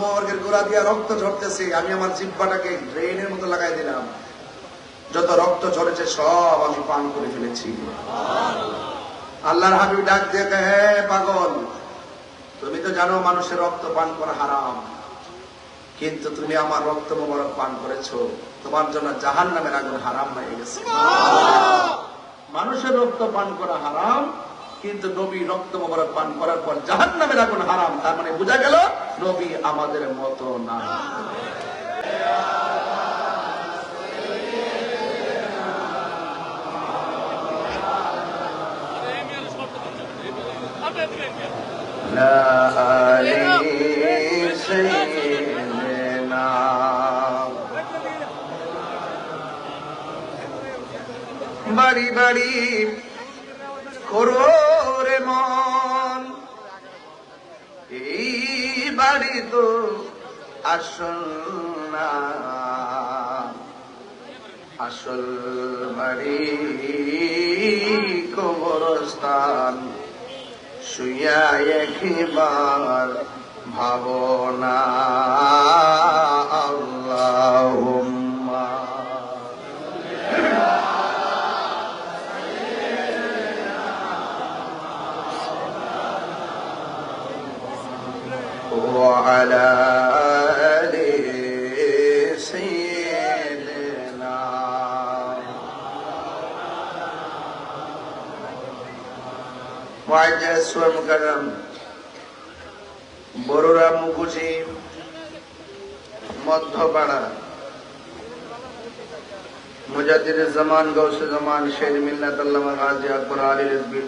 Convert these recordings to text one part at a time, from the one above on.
বর্গের গোড়া দিয়া রক্ত ঝরতেছে, আমি আমার জিহ্বাটাকে ড্রেনের মতো লাগাই দিলাম, যত রক্ত ঝরেছে সব আমি পান করে ফেলেছি। আল্লাহর হাবিব ডাক দিয়ে কয়, হে পাগল, তুমি তো জানো মানুষের রক্ত পান করা হারাম, কিন্তু তুমি আমার রক্ত মোবারক পান করেছো, তোমার জন্য জাহান্নামের আগুন হারাম হয়ে গেছে। মানুষের রক্ত পান করা হারাম, কিন্তু নবী রক্ত মোবারক পান করার পর জাহান্নামের আগুন হারাম। তার মানে বোঝা গেল নবী আমাদের মতো না। বাড়ি বাড়ি করো রে মন, এই বাড়ি তো আসল না, আসল বাড়ি কবরস্থান, শুইয়া একবার ভাবনা। আল্লাহুম্মা وعلى آل سيدنا معزز و مکرم বড়রা মুকুজি মধ্যপাড়া মুজাদ্দিদ জামান গৌসে জামান শের মিল্লাত আল্লামা গাজী আকবর আলী রিজভী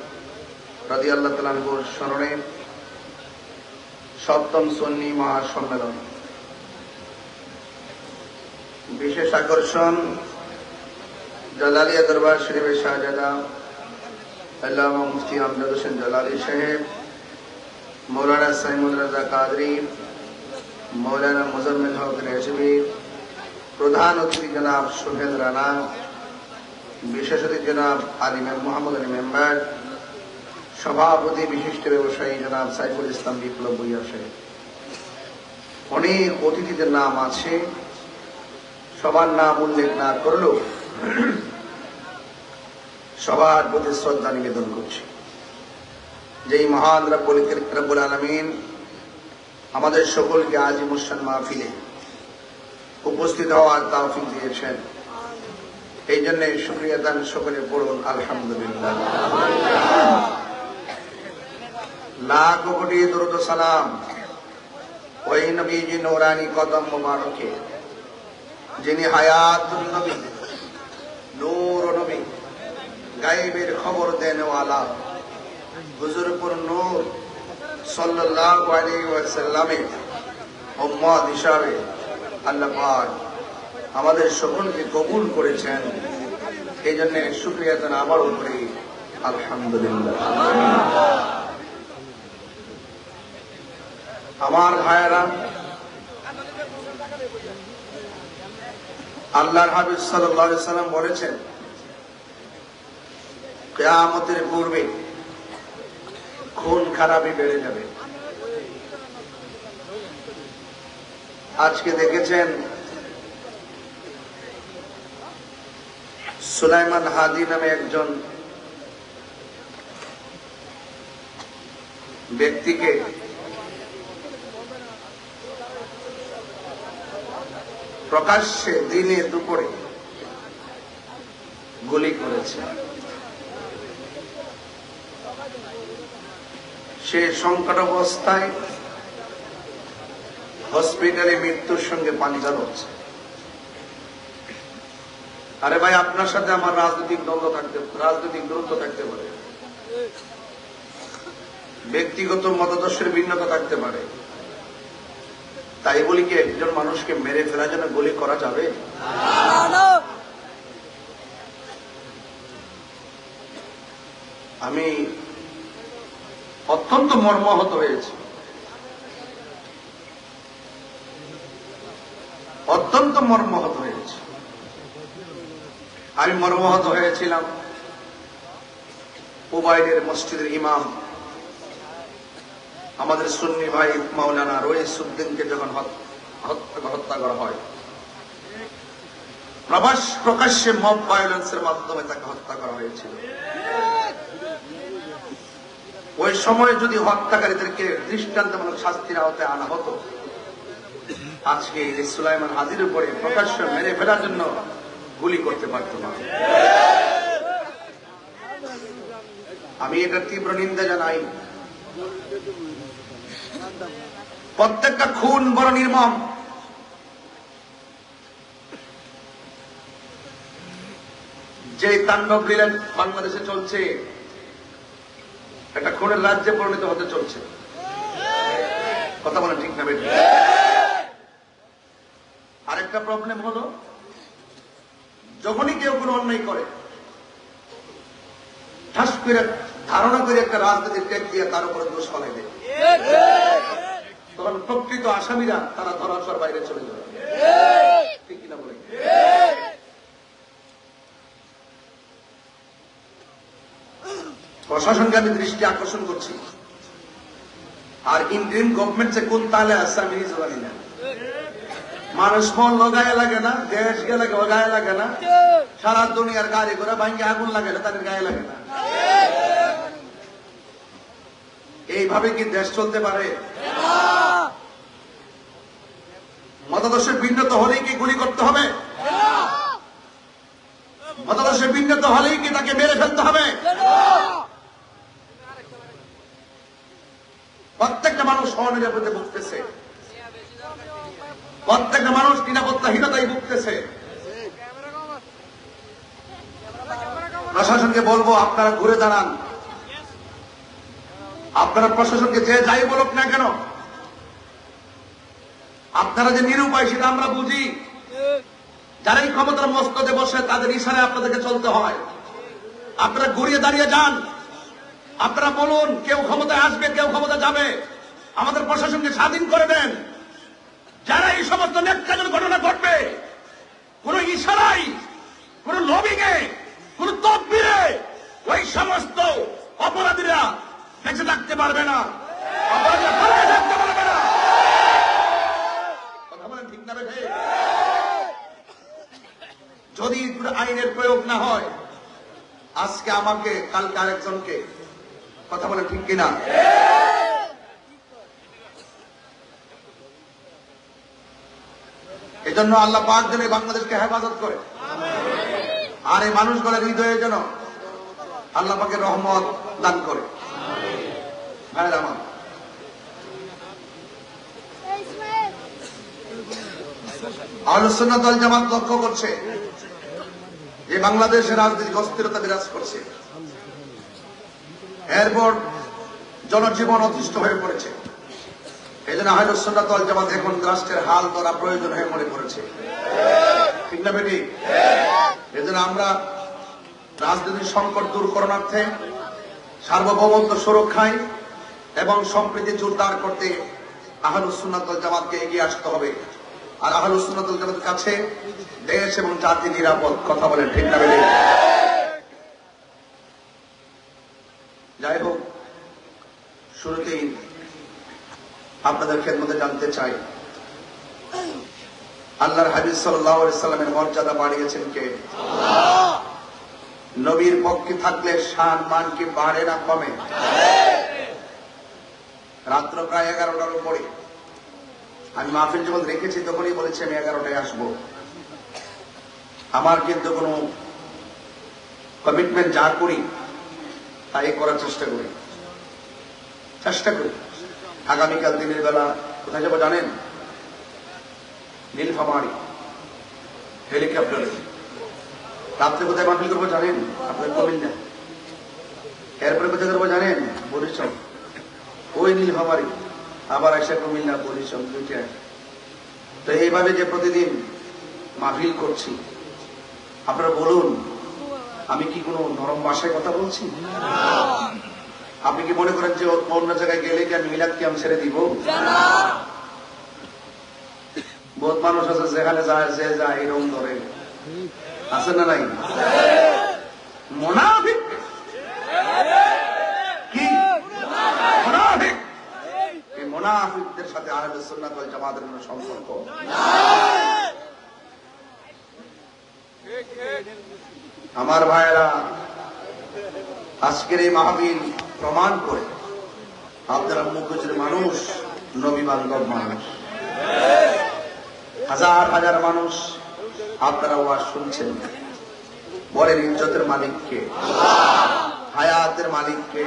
রাদিয়াল্লাহু তাআলা আনহুর স্মরণে সপ্তম সুন্নি মহাসম্মেলন। বিশেষ আকর্ষণ জালালিয়া দরবার শরীফের শাহজাদা আল্লামা মুফতি আমজাদ হোসেন জালালি সাহেব, মৌলানা সাইমুল রাজা কাদরি, মৌলানা মুজাম্মিল হক রেজভী, প্রধান অতিথি জনাব সোহেল রানা, বিশেষ অতিথি জনাব মোহাম্মদ আলী মেম্বার, সভাপতি বিশিষ্ট ব্যবসায়ী জনাব সাইফুল ইসলাম বিপ্লব ভূঁইয়া সাহেব। অনেক অতিথিদের নাম আছে, সবার নাম উল্লেখ না করলেও সবার প্রতি শ্রদ্ধা নিবেদন করছি। যেই মহান রব্বুল আলামিন আমাদের সকলকে আজ মুসলিম মাহফিলে উপস্থিত হওয়ার তৌফিক দিয়েছেন, এই জন্য শুকরিয়া দান সকলে পড়ুন আলহামদুলিল্লাহ। লাখ কোটি দরুদ সালাম ওই নবীজি নূরানি কদম মুবারকে, যিনি হায়াতুন নবী, নূর নবী, গায়েবের খবর দেনওয়ালা, হুজুরপুর নূর সাল্লাল্লাহু আলাইহি ওয়াসাল্লামের উম্মত হিসাবে আল্লাহ পাক আমাদের সকলকে কবুল করেছেন, এই জন্য শুকরিয়া জানা আমার উপরে আলহামদুলিল্লাহ। আমার ভাইয়েরা, আল্লাহর হাবিব সাল্লাল্লাহু আলাইহি ওয়াসাল্লাম বলেছেন, কিয়ামতের পূর্বে খুন খারাপি বেড়ে যাবে। আজকে দেখেছেন সুলাইমান হাদি নামে একজন ব্যক্তিকে প্রকাশ্যে দিনে দুপুরে গুলি করেছে। সে সংকট অবস্থায় হসপিটালে মৃত্যুর সঙ্গে পাঞ্জা লড়ছে। আরে ভাই, আপনার সাথে আমার রাজনৈতিক দূরত্ব থাকতে পারে, ব্যক্তিগত মতাদর্শের ভিন্নতা থাকতে পারে, তাই বলি কি একজন মানুষকে মেরে ফেলার জন্য গুলি করা যাবে? আমি অত্যন্ত মর্মাহত হয়েছি, অত্যন্ত মর্মাহত হয়েছি। আমি মর্মাহত হয়েছিলাম উবাইদের মসজিদের ইমাম আমাদের সুন্নি ভাই মাওলানা রইসউদ্দিনকে যখন হত্যা করা হয়, প্রকাশ্যে মব ভায়োলেন্সের মাধ্যমে তাকে হত্যা করা হয়েছিল। ওই সময় যদি হত্যাকারীদেরকে দৃষ্টান্তমূলক শাস্তির আওতায় আনা হতো, আজকে সুলাইমান হাদির উপরে প্রকাশ্যে মেরে ফেলার জন্য গুলি করতে পারত না। আমি এটার তীব্র নিন্দা জানাই। প্রত্যেকটা খুন বড় নির্মম। যে তাণ্ডব লীলা বাংলাদেশে চলছে, একটা খুনের রাজ্যে পরিণত হতে চলছে। কথা বলেন ঠিক না বেটি? আরেকটা প্রবলেম হলো, যখনই কেউ কোনো অন্যায় করে, ঠাস করে ধারণা করে একটা রাজনীতির টেক দিয়ে তার উপরে দোষ ফেলাই দেয়, তখন প্রকৃত আসামিরা তারা ধরাছোঁয়ার বাইরে চলে যাবে। ঠিক কিনা বলে? প্রশাসনকে আমি দৃষ্টি আকর্ষণ করছি, আর ইন্ডিয়ান গভর্নমেন্ট যে কোন তালে আসছে আমি নিজে জানি না। মানুষ মন লগায় লাগে না, দেশ গেলে গায়ে লাগে না, সারা দুনিয়ার গাড়ি ঘোড়া ভাঙ্গে আগুন লাগে না, তাদের গায়ে লাগে না। এইভাবে কি দেশ চলতে পারে? মতাদর্শের ভিন্নতা হলেই কি গুলি করতে হবে? মতাদর্শের ভিন্নতা হলেই কি তাকে মেরে ফেলতে হবে? প্রত্যেকটা মানুষ অনিরাপদে ভুগতেছে, প্রত্যেকটা মানুষ নিরাপত্তাহীনতায় ভুগতেছে। প্রশাসনকে বলবো, আপনারা ঘুরে দাঁড়ান। আপনারা প্রশাসনকে যে যাই বলুক না কেন, আপনারা যে নিরুপায় সেটা আমরা বুঝি। যারা এই ক্ষমতার মস্তদে বসে তাদের ইশারায় আপনাদেরকে চলতে হয়। আপনারা ঘুরিয়ে দাঁড়িয়ে যান, আপনারা বলুন কেউ ক্ষমতায় আসবে, কেউ ক্ষমতা যাবে, আমাদের প্রশাসনকে স্বাধীন করে দেন। যারা এই সমস্ত ন্যাক্কারজনক ঘটনা ঘটবে, কোন ইশারায়, কোন লবিং এ, কোন তদবিরে ওই সমস্ত অপরাধীরা বেঁচে থাকতে পারবে না, অপরাধীরা পালিয়ে থাকতে পারবে না। কথা বলেন ঠিক না বেঠে? যদি আইনের প্রয়োগ না হয়, আজকে আমাকে, কালকে আরেকজনকে, কথা বলেন ঠিক কিনা? এজন্য আল্লাহ পাক যেন বাংলাদেশকে হেফাজত করে, আর এই মানুষগুলোর হৃদয়ে যেন আল্লাহ পাকের রহমত দান করে। ভাইরা আমার, আহলে সুন্নাত ওয়াল জামাত লক্ষ্য করছে যে বাংলাদেশের রাজনৈতিক অস্থিরতা বিরাজ করছে, এরপর জনজীবন অতিষ্ঠ হয়ে পড়েছে। এই জন্য আহলে সুন্নাত ওয়াল জামাত এখন রাষ্ট্রের হাল ধরা প্রয়োজন হয়ে মনে করেছে। ঠিক না বেটি? এই জন্য আমরা রাজনৈতিক সংকট দূর করণার্থে, সার্বভৌমত্ব সুরক্ষায় এবং সম্প্রীতি জোরদার করতে আহলে সুন্নাত ওয়াল জামাতকে এগিয়ে আসতে হবে। আর আহলে সুন্নাত ওয়াল জামাতের কাছে দেশ এবং জাতি নিরাপদ। কথা বলেন ঠিক না বেটি? যাই হোক, শুরুতেই আপনাদের খেদমতে জানতে চাই, আল্লাহর হাবিব সাল্লাল্লাহু আলাইহি সাল্লামের মর্যাদা বাড়িয়েছেন কে? আল্লাহ। নবীর পক্ষে থাকলে শান মান কি বাড়ে না কমে? রাত্র প্রায় 11টার উপরে আমি মাহফিল যখন রেখেছি তখনই বলেছি আমি 11টায় আসবো। আমার কিন্তু কোনো কমিটমেন্ট যা করি তাই করার চেষ্টা করি। আগামীকাল দিনের বেলা কোথায় যাবো জানেন? নীলফামারী হেলিকপ্টারে। রাত্রে কোথায় মাহফিল করবো জানেন? আপনাদের কুমিল্লা। এরপরে কোথায় করবো জানেন? বরিশাল। ওই নীলফামারী আবার আসে কুমিল্লা, বরিশাল দুইটা। তো এইভাবে যে প্রতিদিন মাহফিল করছি, আপনারা বলুন আমি কি কোনো নরম ভাষায় কথা বলছি? আপনি কি মনে করেন যে অন্য জায়গায় গেলে কি আমি মিলাদ কিয়াম ছেড়ে দিব? বহুত মানুষ আছে যেখানে যায়, যে যায় এরকম ধরে, আছে না নাই? মুনাফিক কি মুনাফিক মুনাফিকদের সাথে আহলে সুন্নাত ওয়াল জামাতের কোনো সম্পর্ক আমার ভাইয়েরা, আজকের এই মাহফিল প্রমাণ করে আপনারা মুখোশের মানুষ, নবী বান্ধব মানুষ, হাজার হাজার মানুষ আপনারা ওয়াজ শুনছেন। বলেন ইজ্জতের মালিককে, হায়াতের মালিককে,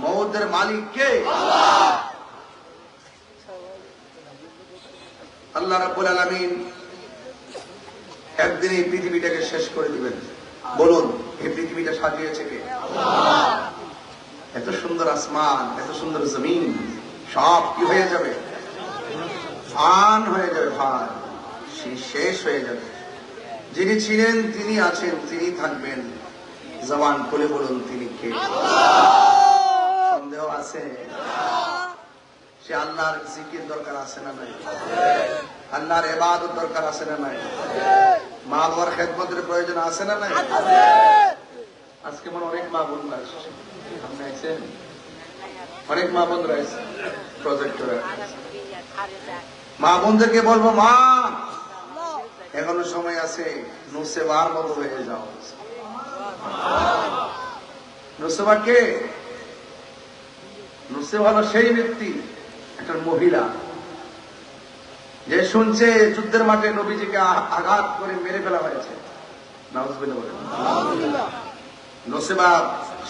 মওতের মালিককে? আল্লাহ রাব্বুল আলামিন একদিন এই পৃথিবীটাকে শেষ করে দিবেন। বলুন, এই পৃথিবীটা সাজিয়েছে কে? এত সুন্দর আসমান, এত সুন্দর জমিন, সব কি হয়ে যাবে? ফান হয়ে যাবে, ফান, শেষ হয়ে যাবে। যিনি ছিলেন, তিনি আছেন, তিনি থাকবেন। জবান খুলে বলুন, তিনি কে? সন্দেহ আছে? সে আল্লাহর জিকির দরকার আছে না নাই? আল্লাহর ইবাদত দরকার আছে না নাই? মা বাবার খেদমতের প্রয়োজন আছে না নাই? আজকে মনে অনেক মা বোনরা আসছে, আপনি আছেন, অনেক মা বোনরা আসছে, প্রজেক্টরে। মা বোনদেরকে বলবো, মা এখনো সময় আছে, নুসেবার মতো হয়ে যাও। নুসেবা কে? নুসেবা হলো সেই ব্যক্তি, একটা মহিলা, যে শুনছে যুদ্ধের মাঠে নবীজিকে আঘাত করে মেরে ফেলা হয়েছে। নাউজুবিল্লাহ বলেন। নুসেবা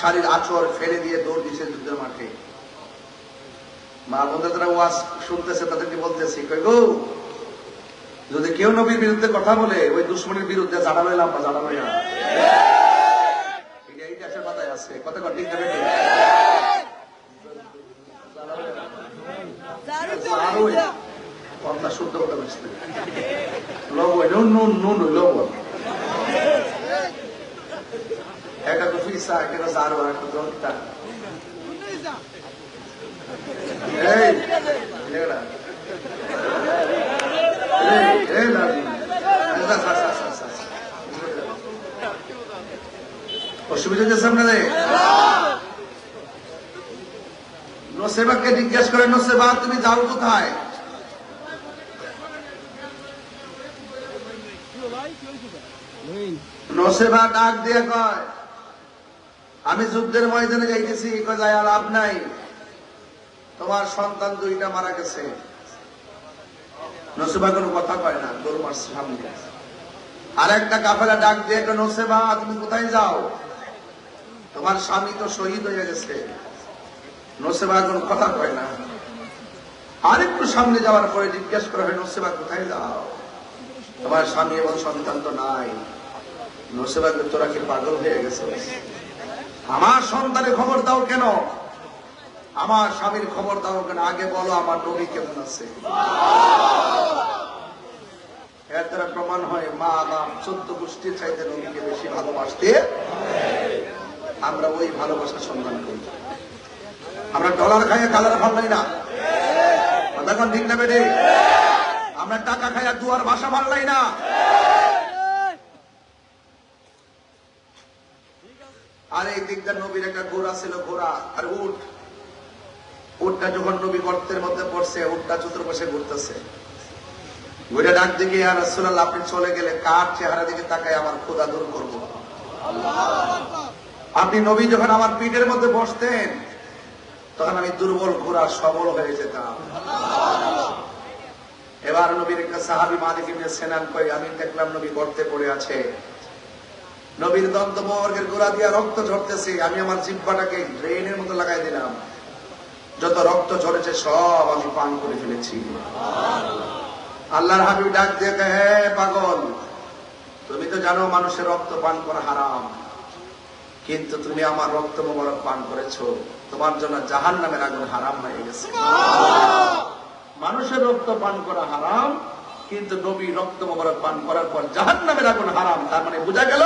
শাড়ির আঁচড় ফেলে দিয়ে দৌড় দিয়েছে যুদ্ধের মাঠে। মা বোনরা ওয়াজ শুনতেছে, তাদেরকে বলতেছে, কই গো, যদি কেউ নবীর বিরুদ্ধে কথা বলে, ওই দুশ্মনের বিরুদ্ধে জানা লইলাম বা জানা লইলাম। এই দেশের কথায় আছে, কথা ঠিক যাবে। কথা শুদ্ধ কথা বুঝতে লবণ, নুন নুন লবণ, একটা তো ফিসা, একটা জারো, একটা জলটা। অসুবিধা হচ্ছে আপনাদের? নসেবাকে জিজ্ঞেস করে, নসেবা তুমি যাও কোথায়? নসেবা ডাক দিয়ে কয়, আমি যুদ্ধের ময়দানে যাইতেছি। যায় আর লাভ নাই, তোমার সন্তান দুইটা মারা গেছে। নসেবা কোনো কথা কয় না, দরবার সামনে। আর একটা কাফেলা ডাক দিয়ে, নসেবা তুমি কোথায় যাও? তোমার স্বামী তো শহীদ হয়ে গেছে। নসেবা কোনো কথা কয় না। আরেকটু সামনে যাওয়ার পরে জিজ্ঞেস করা হয়, নসেবা কোথায় যাও? তোমার স্বামী এবং সন্তান তো নাই। নসেবা, তোরা কি পাগল হয়ে গেছে? আমার সন্তানের খবর দাও কেন? আমার স্বামীর খবর দাও কেন? আগে বলো আমার নবী কেমন আছে। এর দ্বারা প্রমাণ হয় মা বাপ 14 গোষ্ঠীর চাইতে নবীকে বেশি ভালোবাসতে। আমরা ওই ভালোবাসার সম্মান করি। আমরা ডলার খাইয়া কালার ভাল্লাই না, তখন ঠিক না বেটে? আমরা টাকা খাইয়া দুয়ার ভাষা ভাল্লাই না। আর এই দিকটা নবীর একটা ঘোড়া ছিল, ঘোড়া আর উট। উটটা যখন নবী গর্তের মধ্যে পড়ছে, উটটা চতুর্পাশে ঘুরতেছে। ঘুরে ডাক দিকে, ইয়া রাসূলুল্লাহ, আপনি চলে গেলে কার চেহারা দিকে তাকায় আমার ক্ষুধা দূর করবো? আপনি নবী যখন আমার পিঠের মধ্যে বসতেন, তখন আমি দুর্বল ঘোড়া সবল হয়ে যেতাম। এবার নবীর একটা সাহাবী মালিক ইবনে সিনান কই, আমি দেখলাম নবী গর্তে পড়ে আছে, নবীর দন্তবর্গের গোড়া দিয়া রক্ত ঝরতেছে। আমি আমার জিহ্বাটাকে ড্রেনের মতো লাগাই দিলাম, যত রক্ত ঝরেছে সব আমি পান করে ফেলেছি। আল্লাহর হাবিব ডাক দিয়ে কয়, হে পাগল, তুমি তো জানো মানুষের রক্ত পান করা হারাম, কিন্তু তুমি আমার রক্ত মোবারক পান করেছো, তোমার জন্য জাহান্নামের আগুন হারাম হয়ে গেছে। মানুষের রক্ত পান করা হারাম, কিন্তু নবী রক্ত মোবারক পান করার পর জাহান্নামের আগুন হারাম। তার মানে বোঝা গেল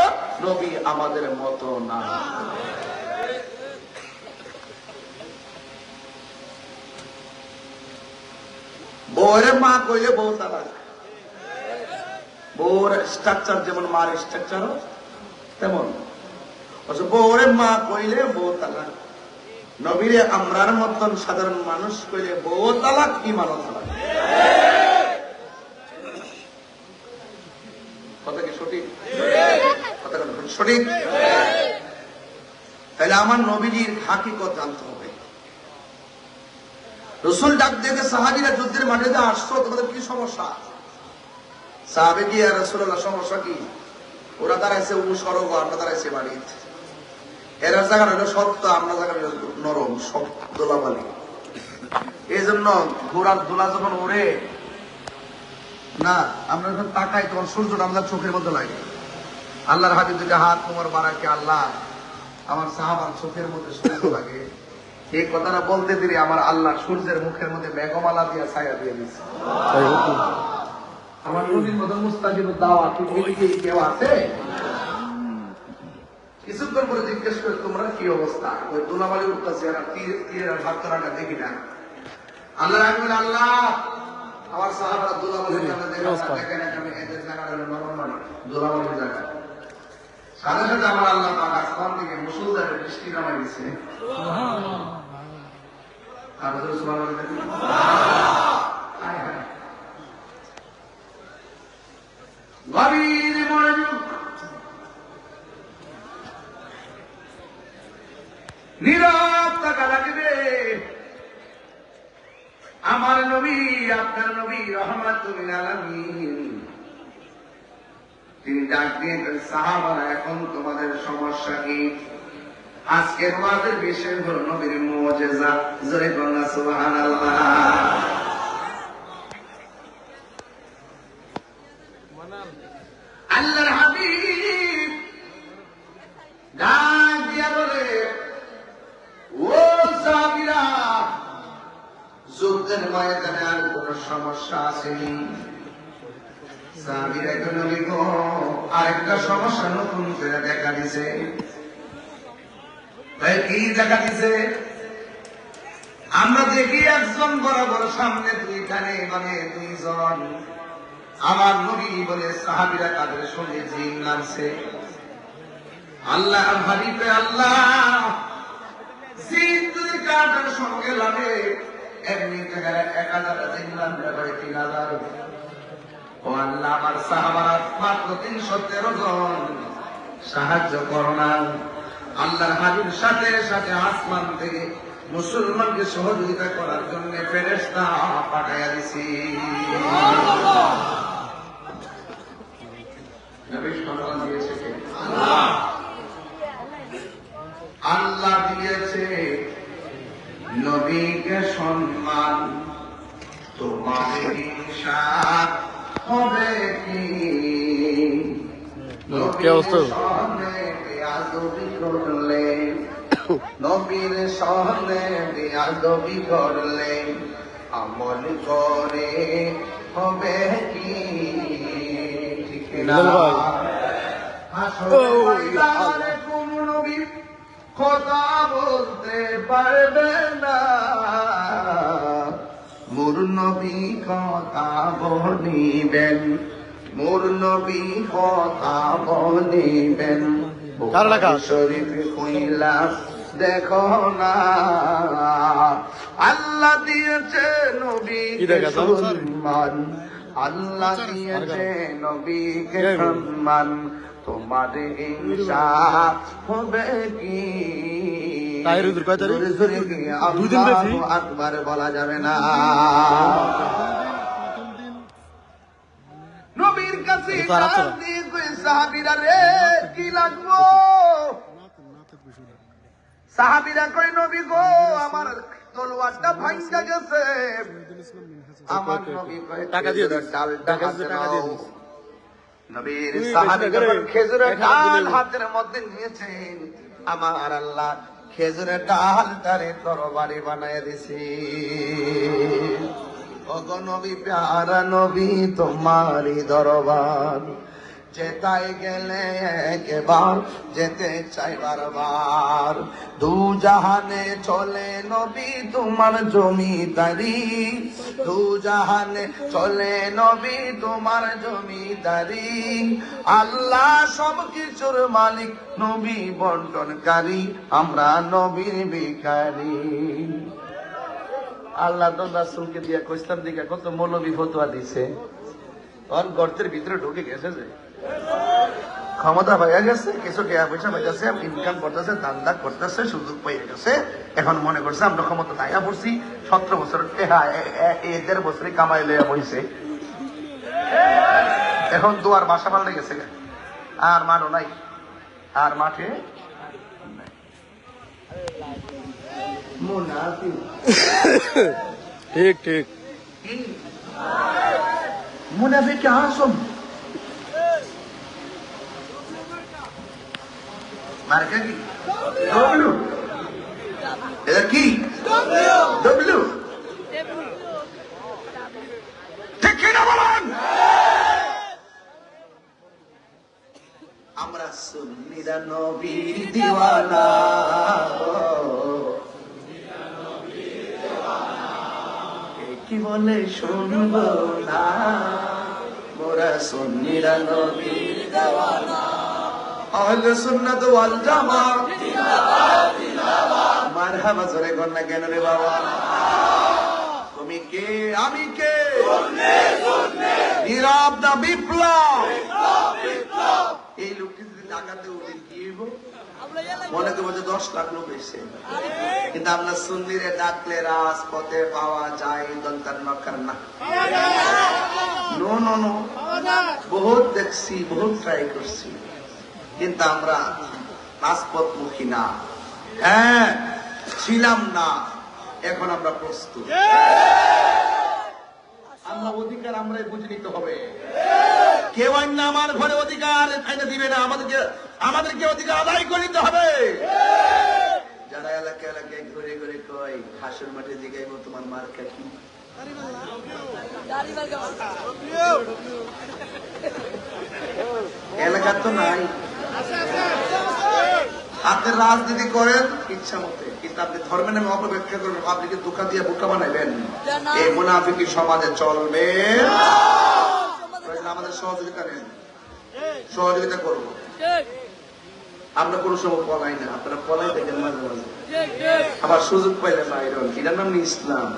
নবী আমাদের মতো না। বউরে মা কইলে বউ তালাক। বউর স্ট্রাকচার যেমন মার স্ট্রাকচার তেমন, বউরে মা কইলে বউ তালাক। নবীরে আমরার মতন সাধারণ মানুষ কইলে বউ তালাক ইমানত তালাক। কথা কি সঠিক? কথা সঠিক? তাহলে আমার নবীজির হাকিকত জানতে হবে। রসুল ডাক দেখে সাহাবীরা যুদ্ধের মাঠে যে আসছো, তোমাদের কি সমস্যা? সাহাবে কি আর রাসূলুল্লাহ সমস্যা কি? ওরা দাঁড়াইছে অনুসরগ, আমরা দাঁড়াইছে বাড়িতে। এরা জায়গা হলো সত্য, আমরা জায়গা নরম, সব দোলাবালি। এই জন্য ঘোড়ার দোলা যখন ওড়ে না, আমরা যখন তাকাই তখন সূর্যটা আমাদের চোখের মধ্যে লাগে। আল্লাহর হাতে দুইটা হাত তোমার বাড়াকে, আল্লাহ আমার সাহাবার চোখের মধ্যে সূর্য লাগে। এই কথাটা বলতে দিলে আমার আল্লাহ সূর্যের মুখের মধ্যে মেঘমালা দিয়ে ছায়া দিয়ে দিচ্ছে। আমার নবীর মতো মুস্তাজিব দাওয়া পৃথিবীতে কেউ আছে? কিছুক্ষণ পরে জিজ্ঞেস করে তোমরা কি অবস্থা? ওই দোলাবালি উঠতেছে আর তীরের ভাগ করাটা দেখি না। আল্লাহ রাখবেন, আল্লাহ আমার সাহাবারা দোলাবালির জায়গা দেখেন, আমি এদের জায়গা হলো নরমালি দোলাবালির জায়গা। সাথে সাথে আমার আল্লাহ পাক আসমান থেকে মুসলধারে বৃষ্টি নামাই দিচ্ছে। গভীর মনোযোগ, নীরব থাকা লাগবে। আমার নবী, আপনার নবী রাহমাতুল আলামিন, তিনি ডাক দিয়ে সাহাবারা এখন তোমাদের সমস্যা কি? আজকের ওয়াজের বিষয় হলো নবীর মুজিজা। জোরে বলুন সুবহানাল্লাহ। আল্লাহর হাবিব ডাক দিয়া বলে, ও সাহাবীরা, যুদ্ধের ময়দানে আর কোন সমস্যা আসেনি? সাহাবীরা কেন লিখো, আরেকটা সমস্যা নতুন করে দেখা দিছে। কি দেখা দিছে? আমরা দেখি একজন বরাবর সামনে দুইখানে, মানে দুইজন। আমার নবী বলে সাহাবীরা তাদের সঙ্গে জিন নামছে। আল্লাহ হাবিবে, আল্লাহ জিন যদি কাটার সঙ্গে লাগে, এমনি জায়গায় 1000 জিন নামলে হয় 3000। ও আল্লাহ, আমার সাহাবারা মাত্র 313 জন, সাহায্য করো না। আল্লাহর হাবিব সাথে সাথে আসমান থেকে মুসলমানকে সহযোগিতা করার জন্য ফেরেশতা পাঠাইয়া দিছি। আল্লাহ দিয়েছে নবীকে সম্মান, তোমাদের ঈর্ষাদ হবে কি? নবীর সামনে বেয়াদবি করলে, নবীর সামনে বেয়াদবি করলে আমল করে হবে কি? ঠিক না? আসলে কোন নবী কথা বলতে পারবে না, মোর নবী কথা বলিবেন, মোর নবী কথা বলিবেন। শরীফ কইলা দেখো না, আল্লাহ দিয়েছে নবীকে সম্মান, আল্লাহ দিয়েছে নবীকে সম্মান, তোমার ঈর্ষা হবে কি? আল্লাহু আকবার বলা যাবে না। নবীর কাছে সাহাবীরা রে কি লাগবো? সাহাবীরা কই, নবী গো আমার তলোয়ারটা ভাঙা গেছে। আমার নবী কই, টাকা দিয়ে ডালটা হাতে নাও। নবীর সাহাবী যখন খেজুরের ডাল হাতের মধ্যে নিয়েছেন, আমার আল্লাহ খেজুরের ডালটারে তরবারি বানায় দিছি। ওগো নবী, প্যারা নবী, তোমারই দরবার যেতাই গেলে একবার যেতে চাই বারবার। দু জাহানে চলে নবী তোমার জমিদারি, দু জাহানে চলে নবী তোমার জমিদারি। আল্লাহ সব কিছুর মালিক, নবী বন্টনকারী, আমরা নবীর ভিখারি। আল্লাহ তো রাসূলকে দিয়া কইসলাম দিকে কত মৌলবী ফতোয়া দিছে, তখন গর্তের ভিতরে ঢুকে গেছে, যে ক্ষমতা পাইয়া গেছে, কিছু টাকা পয়সা পাইতেছে, ইনকাম করতেছে, দান্দা করতেছে, সুযোগ পাইয়া গেছে। এখন মনে করছে আমরা ক্ষমতা দায়া পড়ছি, 17 বছর 1.5 বছরে কামাই লইয়া বইছে। এখন তো আর বাসা পাল্টে গেছে, আর মানও নাই, আর মাঠে ঠিক ঠিক মুনাফিক আসম মার্কা কি ডব্লিউ, এটা কি ডব্লিউ, ঠিক না বলেন? আমরা সুন্নিরা নবীর দিওয়ানা, কি বলে শুনবো না, মোরা সুন্নিরা নবীর দিওয়ানা। আহলে সুন্নাত ওয়াল জামাত জিন্দাবাদ জিন্দাবাদ, মারহাবা জোরে কর না কেন রে বাবা? তুমি কে আমি কে, নীরব না বিপ্লব? এই লোকটি যদি ডাকাতে উঠে কি হইব? মনে করবো যে 10 লাখ লোক এসে, কিন্তু আমরা সুন্নিরে ডাকলে রাজপথে পাওয়া যায় দলতার নকার না। নো নো নো, বহুত দেখছি, বহুত ট্রাই করছি, কিন্তু আমরা রাজপথমুখী না। হ্যাঁ ছিলাম না, এখন আমরা প্রস্তুত। আমরা অধিকার আমরাই বুঝে নিতে হবে। কেউ অন্য আমার ঘরে অধিকার এনে দিবে না, আমাদেরকে অধিকার আদায় করে নিতে হবে। যারা এলাকা এলাকায় ঘুরে ঘুরে কয় হাসুর মাঠে জিগাইব তোমার মার্কা কি, এলাকা তো নাই। আপনি রাজনীতি করেন ইচ্ছা মতে, কিন্তু আপনি ধর্মের নামে অপব্যাখ্যা করবেন, আপনি কি দোকান দিয়ে বোকা বানাইবেন, এই মুনাফিকি সমাজে চলবে। আমাদের সহযোগিতা নেন, সহযোগিতা করবো। আমরা কোনো সময় পলাই না, আপনারা পলাই দেখেন মাঝে মাঝে, আবার সুযোগ পাইলে বাইরে। এটার নাম ইসলাম।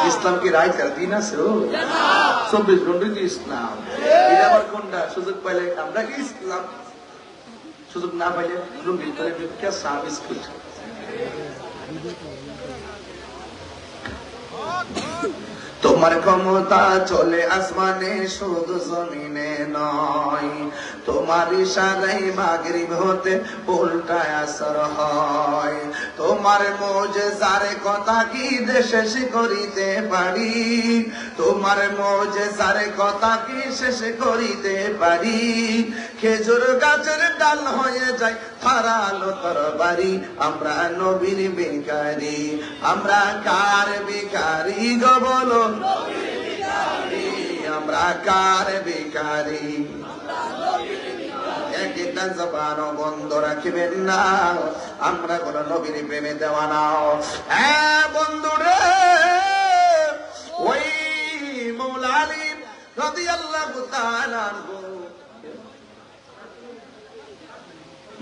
ইসলাম কি রাইটার দিন আছে? 24 ঘন্টা ইসলাম। এটা আবার কোনটা? সুযোগ পাইলে আমরা কি ইসলাম, সুযোগ না পাইলে লুঙ্গির করে ভিক্ষা, চা বিস্কুট। তোমার ক্ষমতা চলে আসমানে, শুধু জমিনে নয়, তোমার ইশারায় মাগরিব হতে উল্টায় আসর হয়। তোমার মুজিজার কথা কি শেষ করিতে পারি, তোমার মুজিজার কথা কি শেষ করিতে পারি। খেজুর গাছের ডাল হয়ে যায় ধারালো তরবারি, আমরা নবীর ভিখারি, আমরা কার ভিখারি গো বলো? আমরা কার ভিখারি? একটা জবানও বন্ধ রাখবেন না, আমরা কোন নবীর প্রেমে দেওয়া নাও। হ্যাঁ বন্ধুরে, ওই মৌলা আলী রাদিয়াল্লাহু তাআলা আনহু,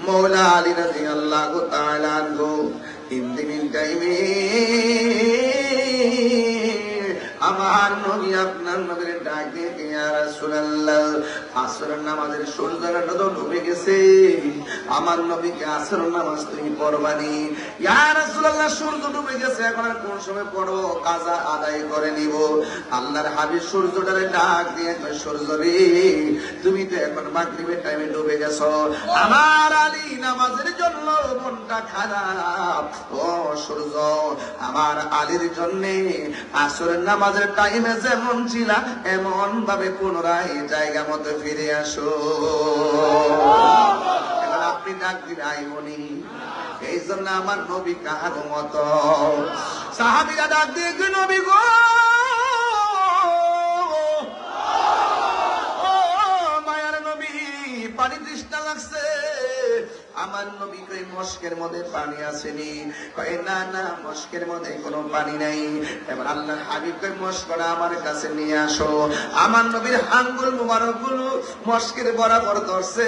মৌলা আলী রাদিয়াল্লাহু তাআলা আনহু ইন্দিমিন টাইমে আমার নবী আপনার নবীর ডাক দিয়ে, ইয়া রাসূলুল্লাহ, আসরের নামাজের সূর্যটা তো ডুবে গেছে, আমার নবীকে আসরের নামাজ তুমি পড়বানি। ইয়া রাসূলুল্লাহ, সূর্য ডুবে গেছে, এখন আর কোন সময় পড়বো, কাজা আদায় করে নিব। আল্লাহর হাবিব সূর্যটারে ডাক দিয়ে কয়, সূর্য রে, তুমি তো এখন মাগরিবের টাইমে ডুবে গেছো, আমার আলী নামাজের জন্য মনটা খারাপ। ও সূর্য, আমার আলীর জন্য আসরের নামাজের টাইমে যেমন ছিল এমন ভাবে পুনরায় জায়গা মতো ফিরে আসো। এখন আপনি ডাক দিলে আইবনি, এই জন্য আমার নবী কাহার মত। সাহাবীরা ডাক দিয়ে, নবী গো, ও মায়ার নবী, লাগছে আমার নবী কই মস্কের মধ্যে পানি আসেনি, কয় না না মস্কের মধ্যে কোনো পানি নাই। এবার আল্লাহর হাবিব কই মস্কটা আমার কাছে নিয়ে আসো। আমার নবীর আঙ্গুল মুবারক গুলো মস্কের বরাবর ধরছে,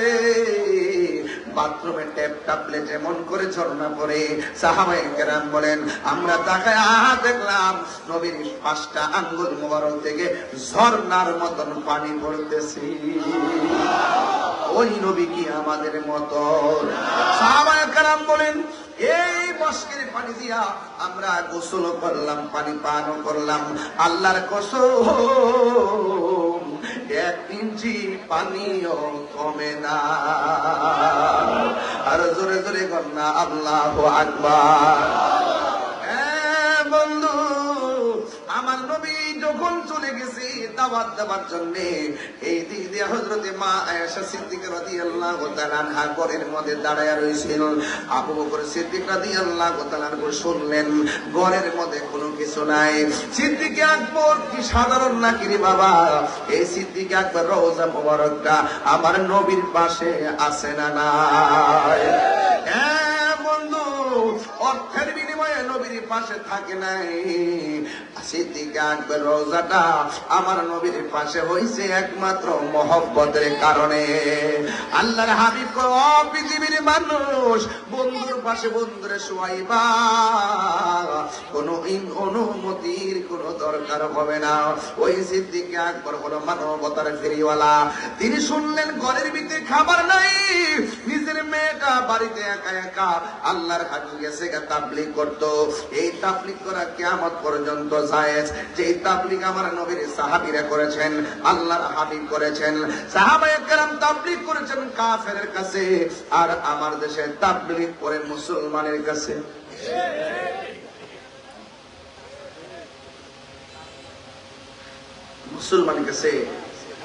বাথরুমে ট্যাপ টাপলে যেমন করে ঝর্ণা পড়ে, সাহাবায়ে কেরাম বলেন আমরা তাকায় দেখলাম নবীর 5টা আঙ্গুল মুবারক থেকে ঝর্ণার মতন পানি পড়তেছে। ওই নবী কি আমাদের মতো? সাহাবায়ে কেরাম বলেন এই মস্কের পানি দিয়া আমরা গোসল করলাম, পানি পানও করলাম, আল্লাহর কসম 1 ইঞ্চি পানিও কমে না। আর জোরে জোরে কন্যা আল্লাহু আকবার। বন্ধু আমার নবী যখন চলে গেছে দাওয়াত দেওয়ার জন্য, এই দিক দিয়ে হযরতে মা আয়েশা সিদ্দিকা রাদিয়াল্লাহু তাআলা আনহা ঘরের মধ্যে দাঁড়ায় রইছিল। আবু বকর সিদ্দিক রাদিয়াল্লাহু তাআলা শুনলেন ঘরের মধ্যে কোনো কিছু নাই। সিদ্দিক আকবর কি সাধারণ নাকি রে বাবা? এই সিদ্দিক আকবর রওজা মুবারকটা আমার নবীর পাশে আছে না নাই? বন্ধু অর্থের বিনিময়ে নবীর পাশে থাকে নাই। সিদ্দিক আকবর রওজাটা আমার নবীর পাশে হইছে একমাত্র মহব্বতের কারণে। আল্লাহর হাবিব কয় ও পৃথিবীর মানুষ, বন্ধুর পাশে বন্ধুরে শুয়াইবা, কোন অনুমতির কোন দরকার হবে না। ওই সিদ্দিক আকবর হলো মানবতার ফেরিওয়ালা। তিনি শুনলেন ঘরের ভিতরে খাবার নাই, নিজের মেয়েটা বাড়িতে একা একা আল্লাহর হাবিব গেছে তাবলীগ করতো। এই তাবলীগ করা কিয়ামত পর্যন্ত জায়েজ। যে তাবলীগ আমার নবীর সাহাবীরা করেছেন, আল্লাহর হাবিব করেছেন, সাহাবায়ে কেরাম তাবলীগ করেছেন কাফেরের কাছে, আর আমার দেশে তাবলীগ করে মুসলমানের কাছে। মুসলমানের কাছে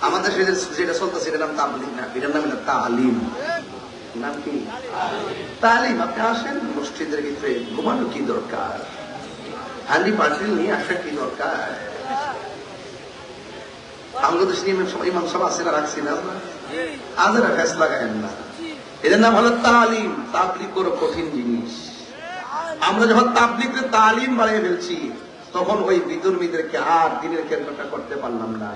আমাদের যেটা চলতেছে এটার নাম তাবলীগ না, এটার নাম তালিম। নাম কি? তালিম। আপনি আসেন মসজিদের ভিতরে, ঘুমানো কি দরকার? হান্ডি পাতিল নিয়ে আসা কি দরকার? বাংলাদেশ নিয়ে ইমাম সাহেব আছে না, রাখছি না, আজেরা ফেস লাগায়েন না। এদের নাম হলো তালিম। তাবলীগ করো কঠিন জিনিস। আমরা যখন তাবলীগের তালিম বাড়িয়ে ফেলছি তখন ওই বিধর্মীদেরকে আর দিনের কেন্দ্রটা করতে পারলাম না।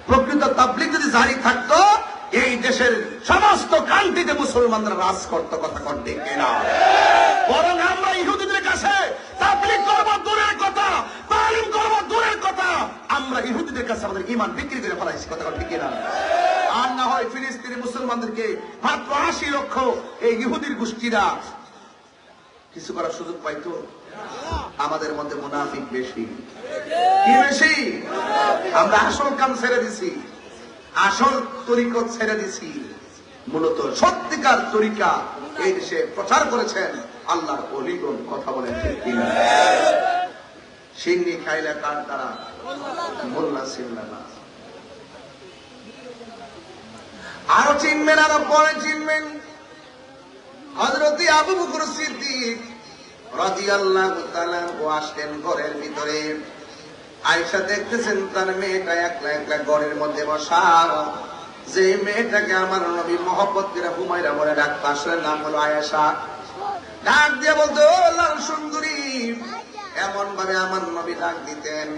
প্রকৃত তাবলীগ যদি জারি থাকতো এই দেশের সমস্ত কান্ট্রিতে মুসলমানরা রাজ করত। কথা করতে কেনা, বরং আমরা ইহুদিদের কাছে তাবলীগ করব দূরের কথা, তালিম করব দূরের কথা, আমরা ইহুদিদের কাছে আমাদের ঈমান বিক্রি করে ফেলাইছি। কথা করতে কেনা। আর না হয় ফিলিস্তিনি মুসলমানদেরকে মাত্র 80 লক্ষ এই ইহুদির গোষ্ঠীরা কিছু করার সুযোগ পাইতো? আমাদের মধ্যে মুনাফিক বেশি। কি বেশি? আমরা আসল কাম ছেড়ে দিছি, আসল তরিকত ছেড়ে দিছি। মূলত সত্যিকার তরিকা এই দেশে প্রচার করেছেন আল্লাহর ওলিগণ। কথা বলেন ঠিক কিনা? সিন্নি খাইলে কার দ্বারা, মোল্লা ছিলেন না। আরো চিনবেন, আরো পরে চিনবেন হযরত আবু বকর সিদ্দিক রাদিয়াল্লাহু তাআলা আসলেন ঘরের ভিতরে। আয়েশা দেখতেছেন তার মেয়েটা একলা একলা ঘরের মধ্যে বসা। যে মেয়েটাকে আমার নবী মহব্বত করে হুমায়রা বলে ডাকতো, আসলে নাম হলো আয়েশা। ডাক দিয়ে বলতো ও আল্লাহর সুন্দরী, এমন ভাবে আমার নবী ডাক দিতেন।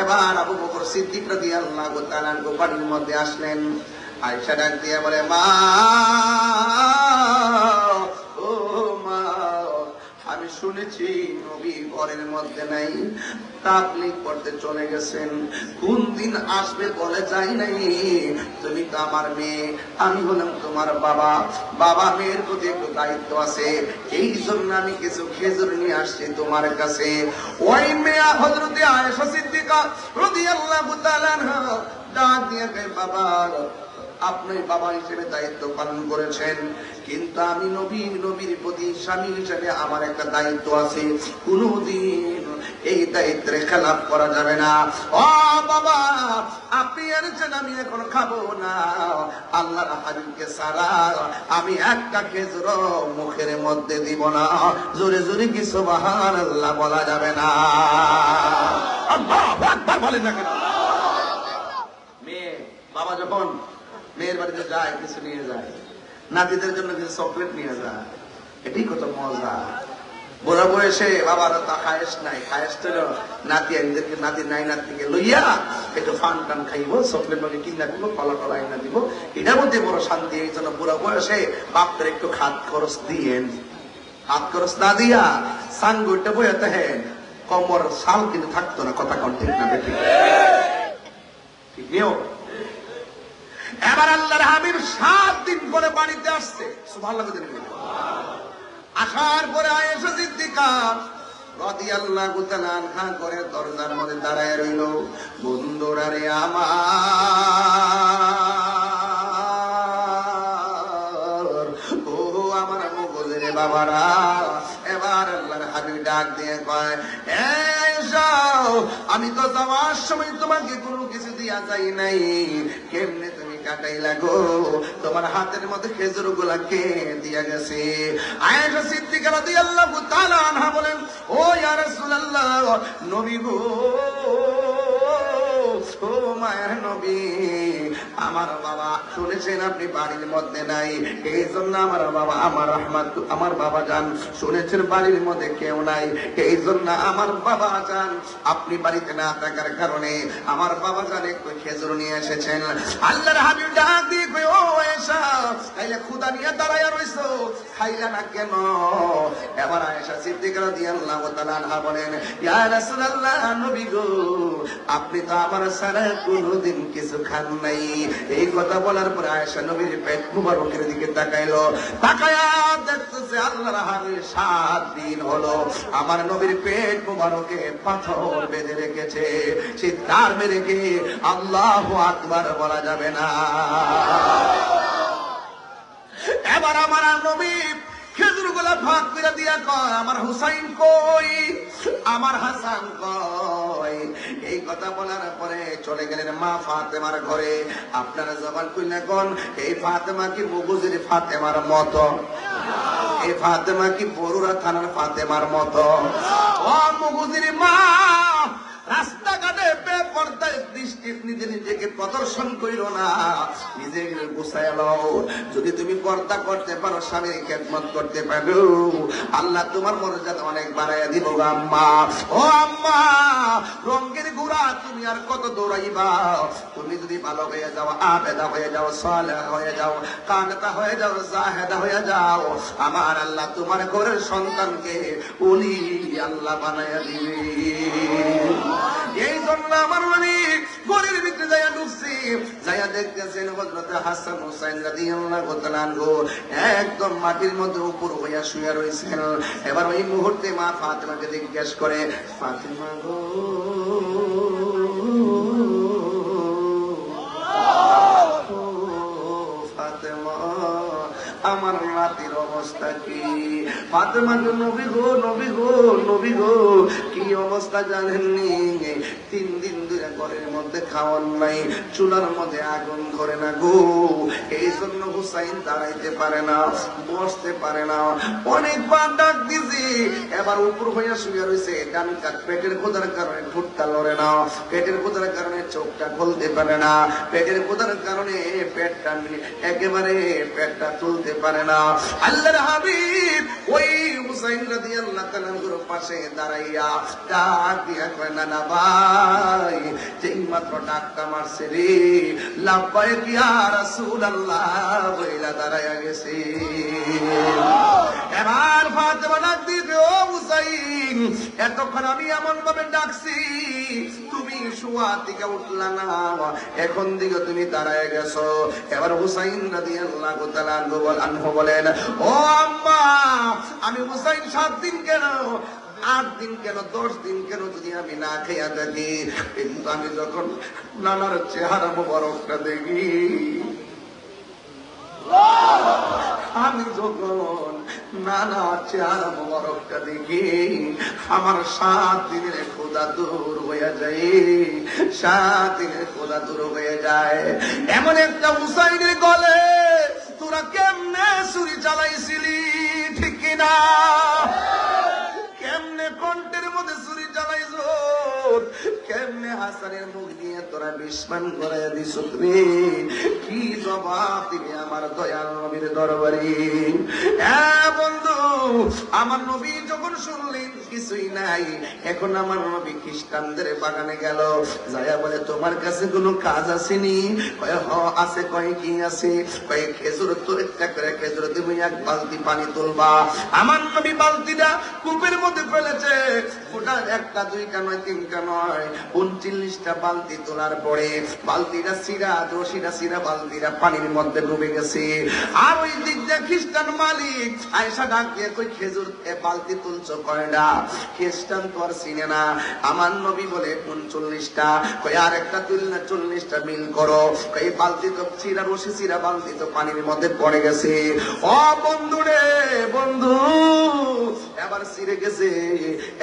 এবার আবু বকর সিদ্দিক রাদিয়াল্লাহু তাআলা বাড়ির মধ্যে আসলেন। আয়েশা ডাক দিয়ে বলে মা, ও মা, আমি শুনেছি নবী ঘরের মধ্যে নাই, তাবলীগ করতে চলে গেছেন। কোন দিন আসবে বলে যাই নাই। তুমি তো আমার মেয়ে, আমি হলাম তোমার বাবা। বাবা মেয়ের প্রতি একটু দায়িত্ব আছে, এই জন্য আমি কিছু খেজুর নিয়ে আসছি তোমার কাছে। ওই মেয়ে হযরতে আয়েশা সিদ্দিকা রাদিয়াল্লাহু তাআলা আনহা ডাক দিয়ে কয় বাবা, আপনি বাবা হিসেবে দায়িত্ব পালন করেছেন, কিন্তু আমি নবীর প্রতি স্বামী হিসেবে আমার একটা দায়িত্ব আছে। কোনদিন এই দায়িত্বের খেলাপ করা যাবে না। ও বাবা, আপনি এনেছেন, আমি এখন খাবো না। আল্লাহর হাবিবকে ছাড়া আমি একটা খেজুর মুখের মধ্যে দিব না। জোরে জোরে কি সুবহানাল্লাহ বলা যাবে না? আল্লাহু আকবার বলেন না কেন? মেয়ে বাবা যখন মেয়ের বাড়িতে যায়, কিছু নিয়ে যায়, নাতিদের জন্য কিছু চকলেট নিয়ে যা, এটাই কত মজা। বুড়া বয়সে বাবার তা খায়েস নাই, খায়েস তো নাতি আইনদেরকে, নাতি নাই নাতিকে লইয়া একটু ফান টান খাইব, চকলেট মাকে কিনা দিব, কলা টলা আইনা দিব, এটার মধ্যে বড় শান্তি। এই জন্য বুড়া বয়সে বাপদের একটু হাত খরচ দিয়েন, হাত খরচ না দিয়া সাঙ্গুটা বইতে হেন কমর সাল কিন্তু থাকতো না। কথা কন ঠিক না বেটি? ঠিক নিও। এবার আল্লাহর হাবিব 7 দিন পরে বাড়িতে আসছে। সুবহানাল্লাহ। আসার পরে আয়েশা সিদ্দিকা রাদিয়াল্লাহু তাআলা আনহা করে দরজার মধ্যে দাঁড়ায় রইল। বন্ধুরা রে আমার, ও আমার মগজের বাবারা। এবার আল্লাহর হাবিব ডাক দিয়ে কয়, আমি তো যাওয়ার সময় তোমাকে কোনো কিছু দিয়া যাই নাই, কেমনে তুমি কাটাইলা গো? তোমার হাতের মধ্যে খেজুর গুলা কে দিয়া গেছে? আয়েশা সিদ্দিকা রাদিয়াল্লাহু তাআলা আনহা বলেন, ও ইয়া রাসূলুল্লাহ, নবী গো, ও মায়ের নবী, আমার বাবা শুনেছেন আপনি বাড়ির মধ্যে নাই, এই জন্য আমার বাবা, আমার রহমত, আমার বাবা জান শুনেছেন বাড়ির মধ্যে কেউ নাই, এই জন্য আমার বাবা জান আপনি বাড়িতে না থাকার কারণে আমার বাবা জান একটু খেজুর নিয়ে এসেছেন। আল্লাহর হাবিব ডাক দিয়ে কই, ও আয়েশা, তাইলে ক্ষুধা নিয়ে দাঁড়াইয়া রইছো, খাইলা না কেন? এবার আয়েশা সিদ্দিকা রাদিয়াল্লাহু তাআলা আনহা বলেন, ইয়া রাসূলুল্লাহ, নবী গো, আপনি তো আমার সারা কোনদিন কিছু খান নাই। এই কথা বলার পরে আয়েশা নবীর পেট মুবারকের দিকে তাকাইলো, তাকায়া দেখতেছে আল্লাহর হাবিব 7 দিন হলো আমার নবীর পেট মুবারকে পাথর বেঁধে রেখেছে। চিৎকার মেরে কি আল্লাহু আকবার বলা যাবে না? এবার আমার নবী খেজুর গুলা ভাগ করে দিয়া কয়, আমার হুসাইন কই, আমার হাসান কই? এই কথা বলার পরে চলে গেলেন মা ফাতেমার ঘরে। আপনারা জবান কইনা কোন, এই ফাতেমা কি মগজের ফাতেমার মতো? এই ফাতেমা কি বরুড়া থানার ফাতেমার মতো? ও মগজের মা, রাস্তাঘাটে বেপরদায় দৃষ্টি নিজেকে প্রদর্শন করিল না, নিজেকে গুছায় লও। যদি তুমি পর্দা করতে পারো, স্বামীর খেদমত করতে পারো, আল্লাহ তোমার মর্যাদা অনেক বাড়াইয়া দিব। আম্মা, ও আম্মা, রঙের গুড়া তুমি আর কত দৌড়াইবা? তুমি যদি ভালো হয়ে যাও, আবেদা হয়ে যাও, সালেহা হয়ে যাও, কানেতা হয়ে যাও, জাহেদা হয়ে যাও, আমার আল্লাহ তোমার ঘরের সন্তানকে ওলি আল্লাহ বানাইয়া দিবে। এই জন্য আমার নবী ঘরের ভিতরে যাইয়া ঢুকছি, যাইয়া দেখতেছেন হযরত হাসান হুসাইন রাদিয়াল্লাহু তাআলা আনহু একদম মাটির মধ্যে উপর হইয়া শুয়ে রয়েছেন। এবার ওই মুহূর্তে মা ফাতেমাকে জিজ্ঞেস করে, ফাতেমা গো, ফাতেমা, আমার নাতির অবস্থা কি? ফাতেমা গো, নবী গো, নবী গো, নবী গো, কি অবস্থা জানেননি? 3 দিন ধরে ঘরের মধ্যে খাওয়ার নাই, চুলার মধ্যে আগুন ধরে না গো। এই জন্য হুসাইন দাঁড়াইতে পারে না, বসতে পারে না, অনেকবার ডাক দিছি। এবার উপর হইয়া শুয়ে রয়েছে, ডান কাত পেটের ক্ষুধার কারণে ঠোঁটটা লড়ে না, পেটের ক্ষুধার কারণে চোখটা খুলতে পারে না, পেটের ক্ষুধার কারণে পেটটা একেবারে পেটটা তুলতে পারে না। আল্লাহর হাবিব ওই হুসাইন রাদিয়াল্লাহু তাআলার পাশে দাঁড়াইয়া ডাক দিয়া কয়, না না ভাই, যেই মাত্র ডাকটা মারছে রে, লাব্বাইক ইয়া রাসূলুল্লাহ বইলা দাঁড়াইয়া গেছে। এবার ফাতেমা ডাক দিবে, ও হুসাইন, এতক্ষণ আমি এমন ভাবে ডাকছি, তুমি শোয়া থেকে উঠলা না, এখন দিকে তুমি দাঁড়ায় গেছো। এবার হুসাইন রাদিয়াল্লাহু তাআলা আনহু বলেন, ও আম্মা, আমি হুসাইন 7 দিন কেন, 8 দিন কেন, 10 দিন কেন যদি আমি না খেয়া থাকি, কিন্তু আমি যখন নানার চেহারা মোবারকটা দেখি, আমি যখন নানা চেহারা মোবারকটা দেখি, আমার 7 দিনের ক্ষুধা দূর হয়ে যায়, 7 দিনের ক্ষুধা দূর হয়ে যায়। এমন একটা হুসাইনের গলে তোরা কেমনে ছুরি চালাইছিলি, ঠিক কিনা? কেমনে কণ্ঠের মধ্যে ছুরি চালাইছ, কেমনে হাসানের মুখ দিয়ে তোরা বিস্মান করে দিস রে। কি জবাব দিবে আমার দয়াল নবীর দরবারে? হ্যাঁ বন্ধু, আমার নবী যখন শুনলেন কিছুই নাই, এখন আমার নবী খ্রিস্টানদের বাগানে গেল, যাইয়া বলে তোমার কাছে কোনো কাজ আসেনি? কয় হ আছে। কয় কি আছে? কয় খেজুর তো একটা করে খেজুর তুমি এক বালতি পানি তুলবা। আমার নবী বালতিটা কূপের মধ্যে ফেলেছে, ওটা একটা দুইটা নয় তিনটা নয় 39টা বালতি তোলার পরে বালতিটা সিরা রশিটা সিরা বালতিটা পানির মধ্যে ডুবে গেছে। আর ওই দিক দিয়ে খ্রিস্টান মালিক আয়সা ডাক দিয়ে কই খেজুর বালতি তুলছো কয়টা? খ্রিস্টান তো আর চিনে না। আমার নবী বলে 39টা। কই আর একটা তুল না 40টা মিল করো। কই বালতি তো সিরা রশি সিরা বালতি তো পানির মধ্যে পড়ে গেছে। ও বন্ধু রে বন্ধু, এবার সিরে গেছে।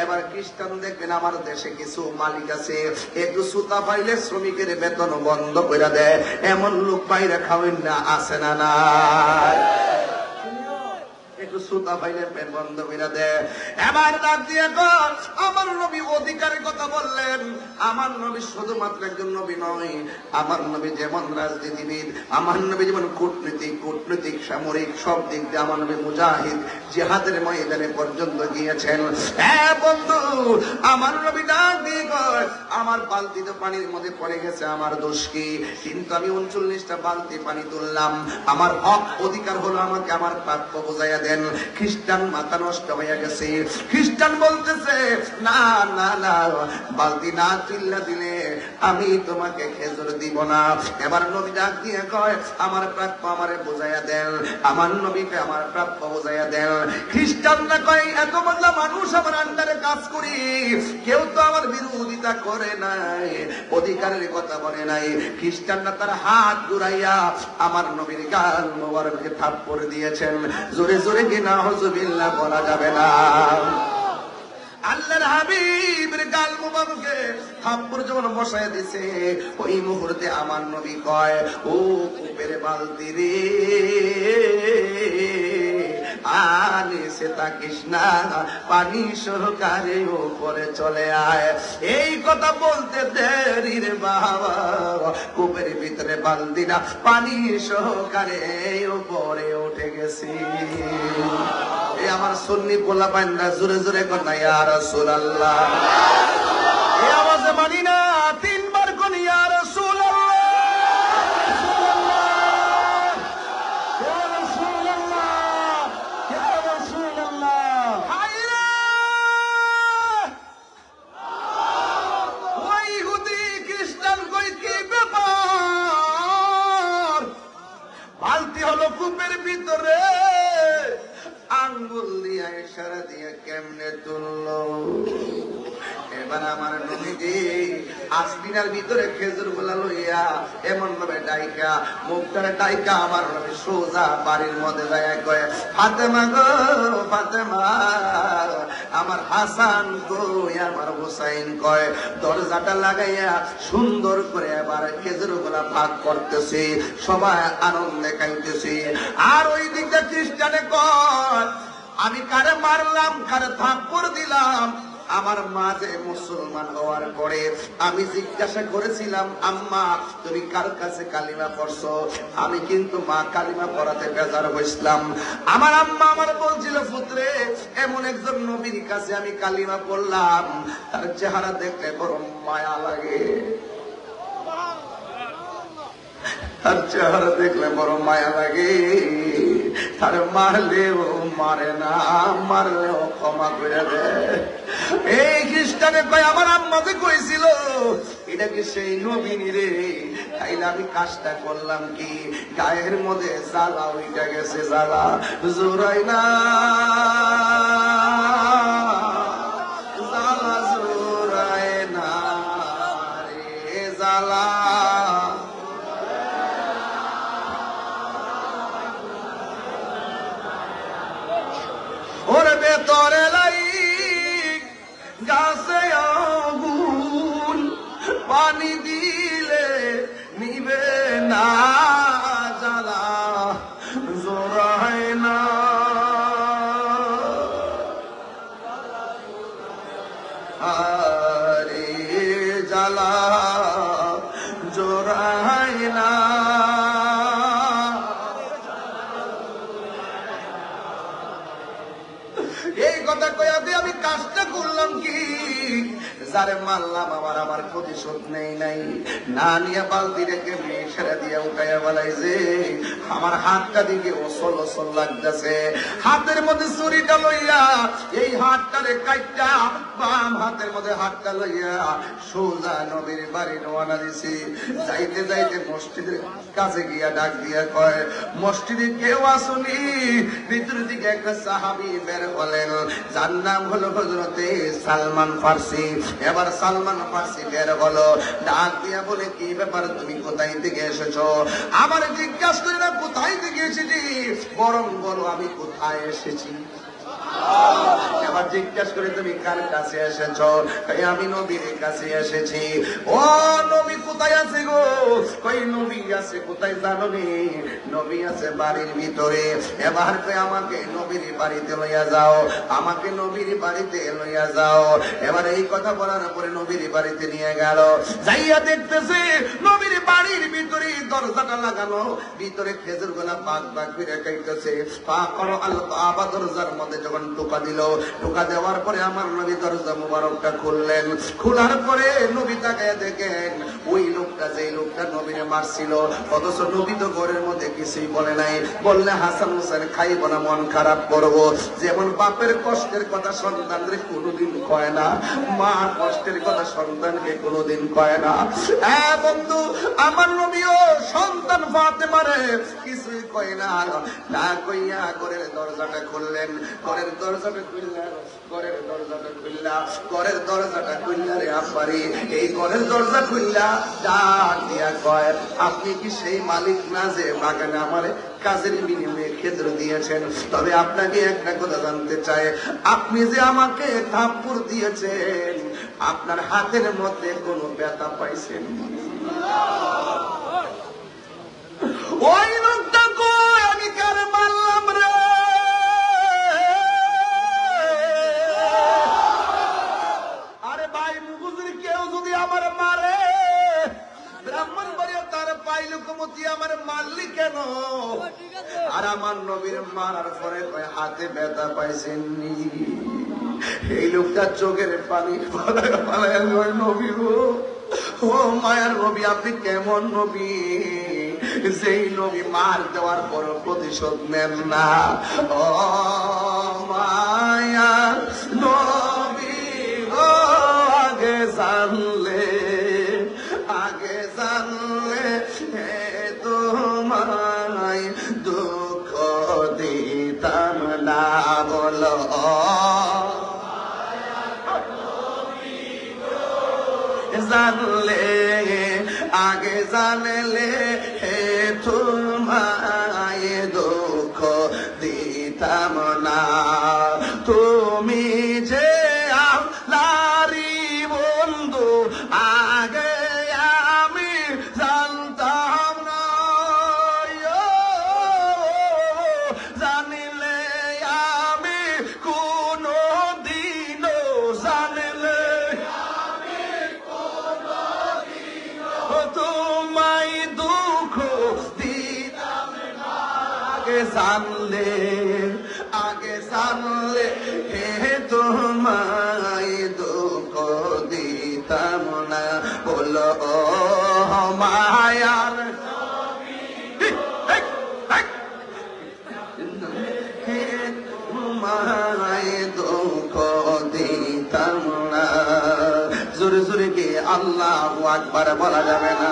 এবার খ্রিস্টান দেখবেন আমার দেশে কিছু মালিক আছে, একটু সুতা পাইলে শ্রমিকের বেতন বন্ধ করে দেয়, এমন লোক বাইরে খাওয়েন না, আছে না না? একটু সুতা পাইলে বন্ধ করে দেয়। এবার ডাক দিয়ে আমার নবী অধিকারের কথা বললেন। আমার নবী শুধুমাত্র একজন নবী নয়, আমার নবী যেমন রাজনীতিবিদ, আমার নবী যেমন কূটনীতিক সামরিক সব দিক দিয়ে আমার নবী মুজাহিদ, জিহাদের ময়দানে পর্যন্ত গিয়েছেন। হ্যাঁ বন্ধু, আমার নবী ডাক দিয়ে আমার বালতি তো পানির মধ্যে পড়ে গেছে, আমার দোষ কি? কিন্তু আমি 39টা বালতি পানি তুললাম, আমার হক অধিকার হলো, আমাকে আমার প্রাপ্য বোঝাইয়া দেন। খ্রিস্টান মাথা নষ্ট হয়ে গেছে। খ্রিস্টান বলতেছে না না না, বালতি না তুললা দিলে আমি তোমাকে খেজুর দিব না। এবার নবী ডাক দিয়ে কয় আমার প্রাপ্য আমারে বোঝাইয়া দেন, আমার নবীকে আমার প্রাপ্য বোঝাইয়া দেন। খ্রিস্টানরা কয় এত বদলা মানুষ আমার আন্ডারে কাজ করি, কেউ তো আমার বিরোধিতা করে নাই, অধিকারের কথা বলে নাই। খ্রিস্টানরা তার হাত ঘুরাইয়া আমার নবীর গাল মোবারকে থাপ্পড় দিয়েছেন। জোরে জোরে কিনা হুজুবিল্লাহ বলা যাবে না। আল্লাহর হাবিবের গাল মুবারকে থাপ্পড় যখন বসায় দিছে, ওই মুহূর্তে আমার নবী কয় ও কূপের বালতি রে, আলে সে তাকিস না, পানি সহকারে উপরে চলে আয়। এই কথা বলতে দেরি রে বাবা, কূপের ভিতরে বালতিটা পানি সহকারে উপরে উঠে গেছে। এই আমার সুন্নি পোলা পান্ডা জোরে জোরে কথা ইয়া রাসূলুল্লাহ। এই আওয়াজে মানি না, তিনবার কোন ইয়া রাসূলুল্লাহ। বালতি হলো কূপের ভিতরে, আঙ্গুল দিয়ে ইশারা দিয়ে কেমনে তুললো। এবার আমার নবীজি আস্তিনার ভিতরে খেজুর গুলা লইয়া এমন ভাবে ডাইকা মুখটারে ডাইকা আমার নবী সোজা বাড়ির মধ্যে যায় কয় ফাতেমা গো ফাতেমা, আমার হাসান কই আমার হুসাইন কয়। দরজাটা লাগাইয়া সুন্দর করে এবার খেজুর গুলা ভাগ করতেছে, সবাই আনন্দে খাইতেছে। আর ওই দিকটা খ্রিস্টানে কয় আমি কারে মারলাম, কারে থাপ্পড় দিলাম। আমার মা যে মুসলমান হওয়ার পরে আমি জিজ্ঞাসা করেছিলাম আম্মা তুমি কার কাছে কালিমা পড়ছো? আমি কিন্তু মা কালিমা পড়াতে বেজার হইছিলাম। আমার আম্মা আমার বলছিল পুত্রে এমন একজন নবীর কাছে আমি কালিমা পড়লাম, তার চেহারা দেখলে বড় মায়া লাগে, তার চেহারা দেখলে বড় মায়া লাগে। তার মারলেও মারে না, মারলেও ক্ষমা করে দেয়। এই খ্রিস্টানে কয় আমার আম্মাতে কইছিল এটা কি সেই নবীনী রে? তাইলে আমি কাজটা করলাম কি, গায়ের মধ্যে জ্বালা উইটা গেছে, জ্বালা জোরাই না, জ্বালা জোরাই না রে জ্বালা। ওর ভেতরে লাই গাছে আগুন, পানি দিলে নিবে না, জ্বালা জোরায় না। আরে জ্বালা আমি কাজটা করলাম কি, যারে মারলাম আমার প্রতিশোধ নেই নাই, না নিয়ে বালতি রেখে মেয়ে ছেড়ে দিয়ে উঠাইয়া বলাইছে। আমার হাতটা দিকে ওসল ওসল লাগতেছে, হাতের মধ্যে ছুরিটা লইয়া এই হাতটারে কাইটা বাম হাতের মধ্যে হাতটা লইয়া সোজা নবীর বাড়ি রওনা দিছি। যাইতে যাইতে মসজিদের কাছে গিয়া ডাক দিয়া কয়, মসজিদে কেউ আসুনি? ভিতর দিকে একটা সাহাবী বের হলেন, যার নাম হলো হযরতে সালমান ফার্সি। এবার সালমান ফার্সি বের হলো, ডাক দিয়া বলে, কি ব্যাপার, তুমি কোথায় থেকে এসেছো? আমার জিজ্ঞাসা করি না কোথায় থেকে এসেছি, বরং বলো আমি কোথায় এসেছি। এবার জিজ্ঞাসা করে, তুমি কার কাছে এসেছ? আমি নবীর কাছে এসেছি। ও নবী কোথায় আছে গো? কই নবী আছে কোথায় জানো নি? নবী আছে বাড়ির ভিতরে। এবার কই আমাকে নবীর বাড়িতে লইয়া যাও, আমাকে নবীর বাড়িতে লইয়া যাও। এবার এই কথা বলার পরে নবীর বাড়িতে নিয়ে গেল। যাইয়া দেখতেছে নবীর বাড়ির ভিতরে দরজাটা লাগানো, ভিতরে খেজুর গোলা পাক পাক করে খাইতেছে। পাক করো আল্লাহ, আবার দরজার মধ্যে যখন টোকা দিল, টোকা দেওয়ার পরে আমার নবী দরজা মুবারকটা খুললেন। খোলার পরে নবী তাকায় দেখেন ওই লোকটা, যে লোকটা নবীরে মারছিল, অথচ নবী তো ঘরের মধ্যে কিছুই বলে নাই। বললে হাসান হোসেন খাইব না, মন খারাপ করবো। যেমন বাপের কষ্টের কথা সন্তানকে কোনোদিন কয় না, মা কষ্টের কথা সন্তানকে কোনোদিন কয় না। হ্যাঁ বন্ধু, আমার নবীও সন্তান ফাতেমারে কিছুই কয় না। না কইয়া ঘরের দরজাটা খুললেন, ঘরের দরজাটা খুললা, ঘরের দরজাটা খুললা, ঘরের দরজাটা খুললা রে আব্বারি, এই ঘরের দরজা খুললা ডাক দিয়া কয়, আপনি কি সেই মালিক না যে বাগানে আমারে কাজের বিনিময়ে ক্ষেত্র দিয়েছেন? তবে আপনাকে একটা কথা জানতে চাই, আপনি যে আমাকে থাপ্পড় দিয়েছেন, আপনার হাতের মধ্যে কোনো ব্যথা পাইছেন? ওই লোকটা কই, আমি কার মারলাম রে? আরে ভাই মুগুজের কেউ যদি আমার মারে, ব্রাহ্মণবাড়িয়া তার পাইল কমতি আমার মারলি কেন? আর আমার নবীর মারার পরে হাতে ব্যথা পাইছেন নি? এই লোকটা চোখের পানি পালায় নবী গো, ও মায়ার নবী, আপনি কেমন নবী যেই নবী মার দেওয়ার পর প্রতিশোধ নেন না? ও মায়ার নবী গো, আগে জানলে, আগে জানলে তোমায় দুঃখ দিতাম না। বলো জানলে, আগে জানলে তোমায় দুঃখ দিতাম না। তুমি যে আল্লাহরই বন্ধু, আগে আমি জানতাম না। জানিলে আমি কোনো দিনও, জানিলে তোমায় দুঃখ দিতাম না। আগে জানলে, আগে জানলে তোমায় দুঃখ দিতাম না। বলো মায়ার তোমায় দুঃখ দিতাম না। জোরে জোরে কে আল্লাহু আকবার বলা যাবে না?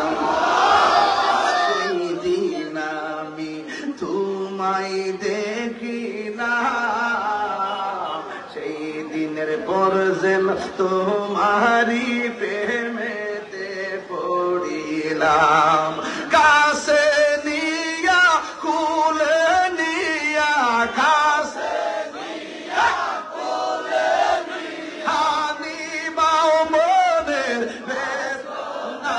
সেই দিন আমি তোমায় দেখি না, সেই দিনের পর যেন তোমারই প্রেমেতে পড়িলাম। কাছে নিয়া কুলে নিয়া, কাছে নিয়া কুলে নিয়া, নিবাও মনের বেদনা।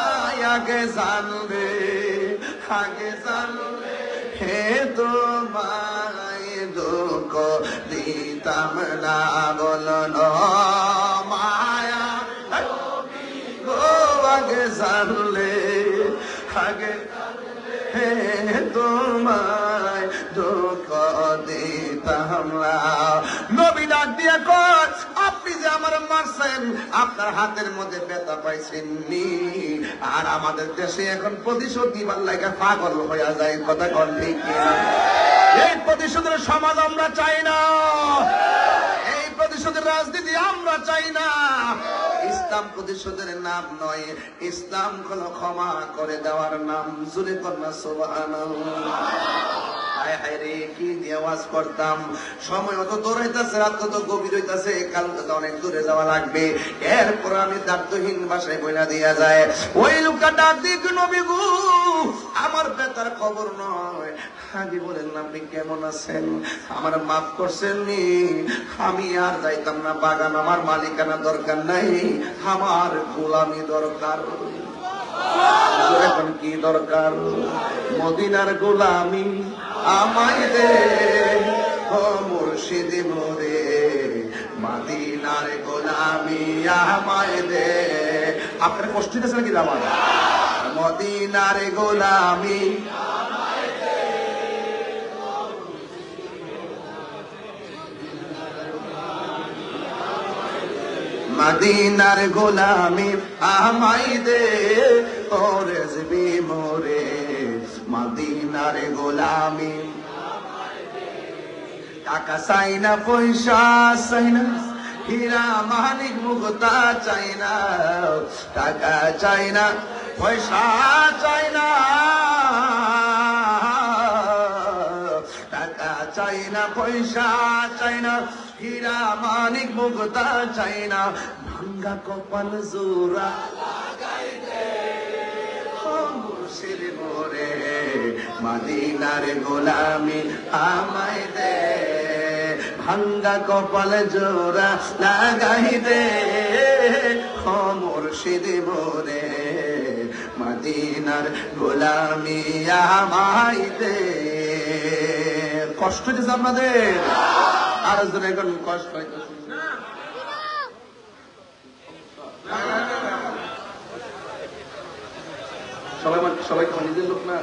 আগে জানলে, আগে জানলে তোমায় দুঃখ দিতাম না। বলো মায়া গো, আগে জানলে, আগে তোমায় দুঃখ দিতাম না। নবী ডাক দিয়ে কয়, আপনি যে আমার মারছেন, আপনার হাতের মধ্যে ব্যথা পাইছেননি। আর আমাদের দেশে এখন প্রতিশোধ নিবার লাগা পাগল হয়ে যায়, কথা কন ঠিক কিনা? এই প্রতিশোধের সমাজ আমরা চাই না, এই প্রতিশোধের রাজনীতি আমরা চাই না। ইসলাম প্রতিশোধের নাম নয়, ইসলাম হলো ক্ষমা করে দেওয়ার নাম। জোরে কন্যা সুবহানাল্লাহ। হায় হায় রে, কি দিয়ে ওয়াজ করতাম। সময় অত দূর হইতাছে, রাত কত গভীর হইতাছে, কাল তো অনেক দূরে যাওয়া লাগবে। এরপর আমি দার্থহীন ভাষায় বইলা দিয়া যায়, ওই লোকটা ডাক দিক, নবী গো আমার বেতার খবর নয়, আগে বলেন আপনি কেমন আছেন, আমার মাফ করছেন নি, আমি আর যাইতাম না বাগান, আমার মালিকানা দরকার নাই, আমার গোলামি দরকার। এখন কি দরকার? মদিনার গোলামি আমায় দে, ও মুর্শিদ মোরে, মদিনার গোলামি আমায় দে। আপনার কষ্ট হইতেছে নাকি আমার? মদিনার গোলামি মদিনার গোলামি আমায় দে, ও রেজবি মোরে, মদিনার গোলামি। টাকা চাই না, পয়সা চাই না, হীরা মানিক মুক্তা চাই না, টাকা চাই না, পয়সা চাই না, টাকা চাই না, পয়সা চাই না, হীরা মানিক মুক্তা চাই না, ভাঙ্গা কপাল জোড়া লাগাই দে, ও মুর্শিদ মোরে, মদিনার গোলামি আমায় দে, ভাঙ্গা কপাল জোড়া লাগাই দে, ও মুর্শিদ মোরে, মদিনার গোলামি আমায় দে। কষ্ট হইতেছে আপনাদের? আর জোরে এখন কষ্ট হইতেছে? সবাই তো নিজের লোক না,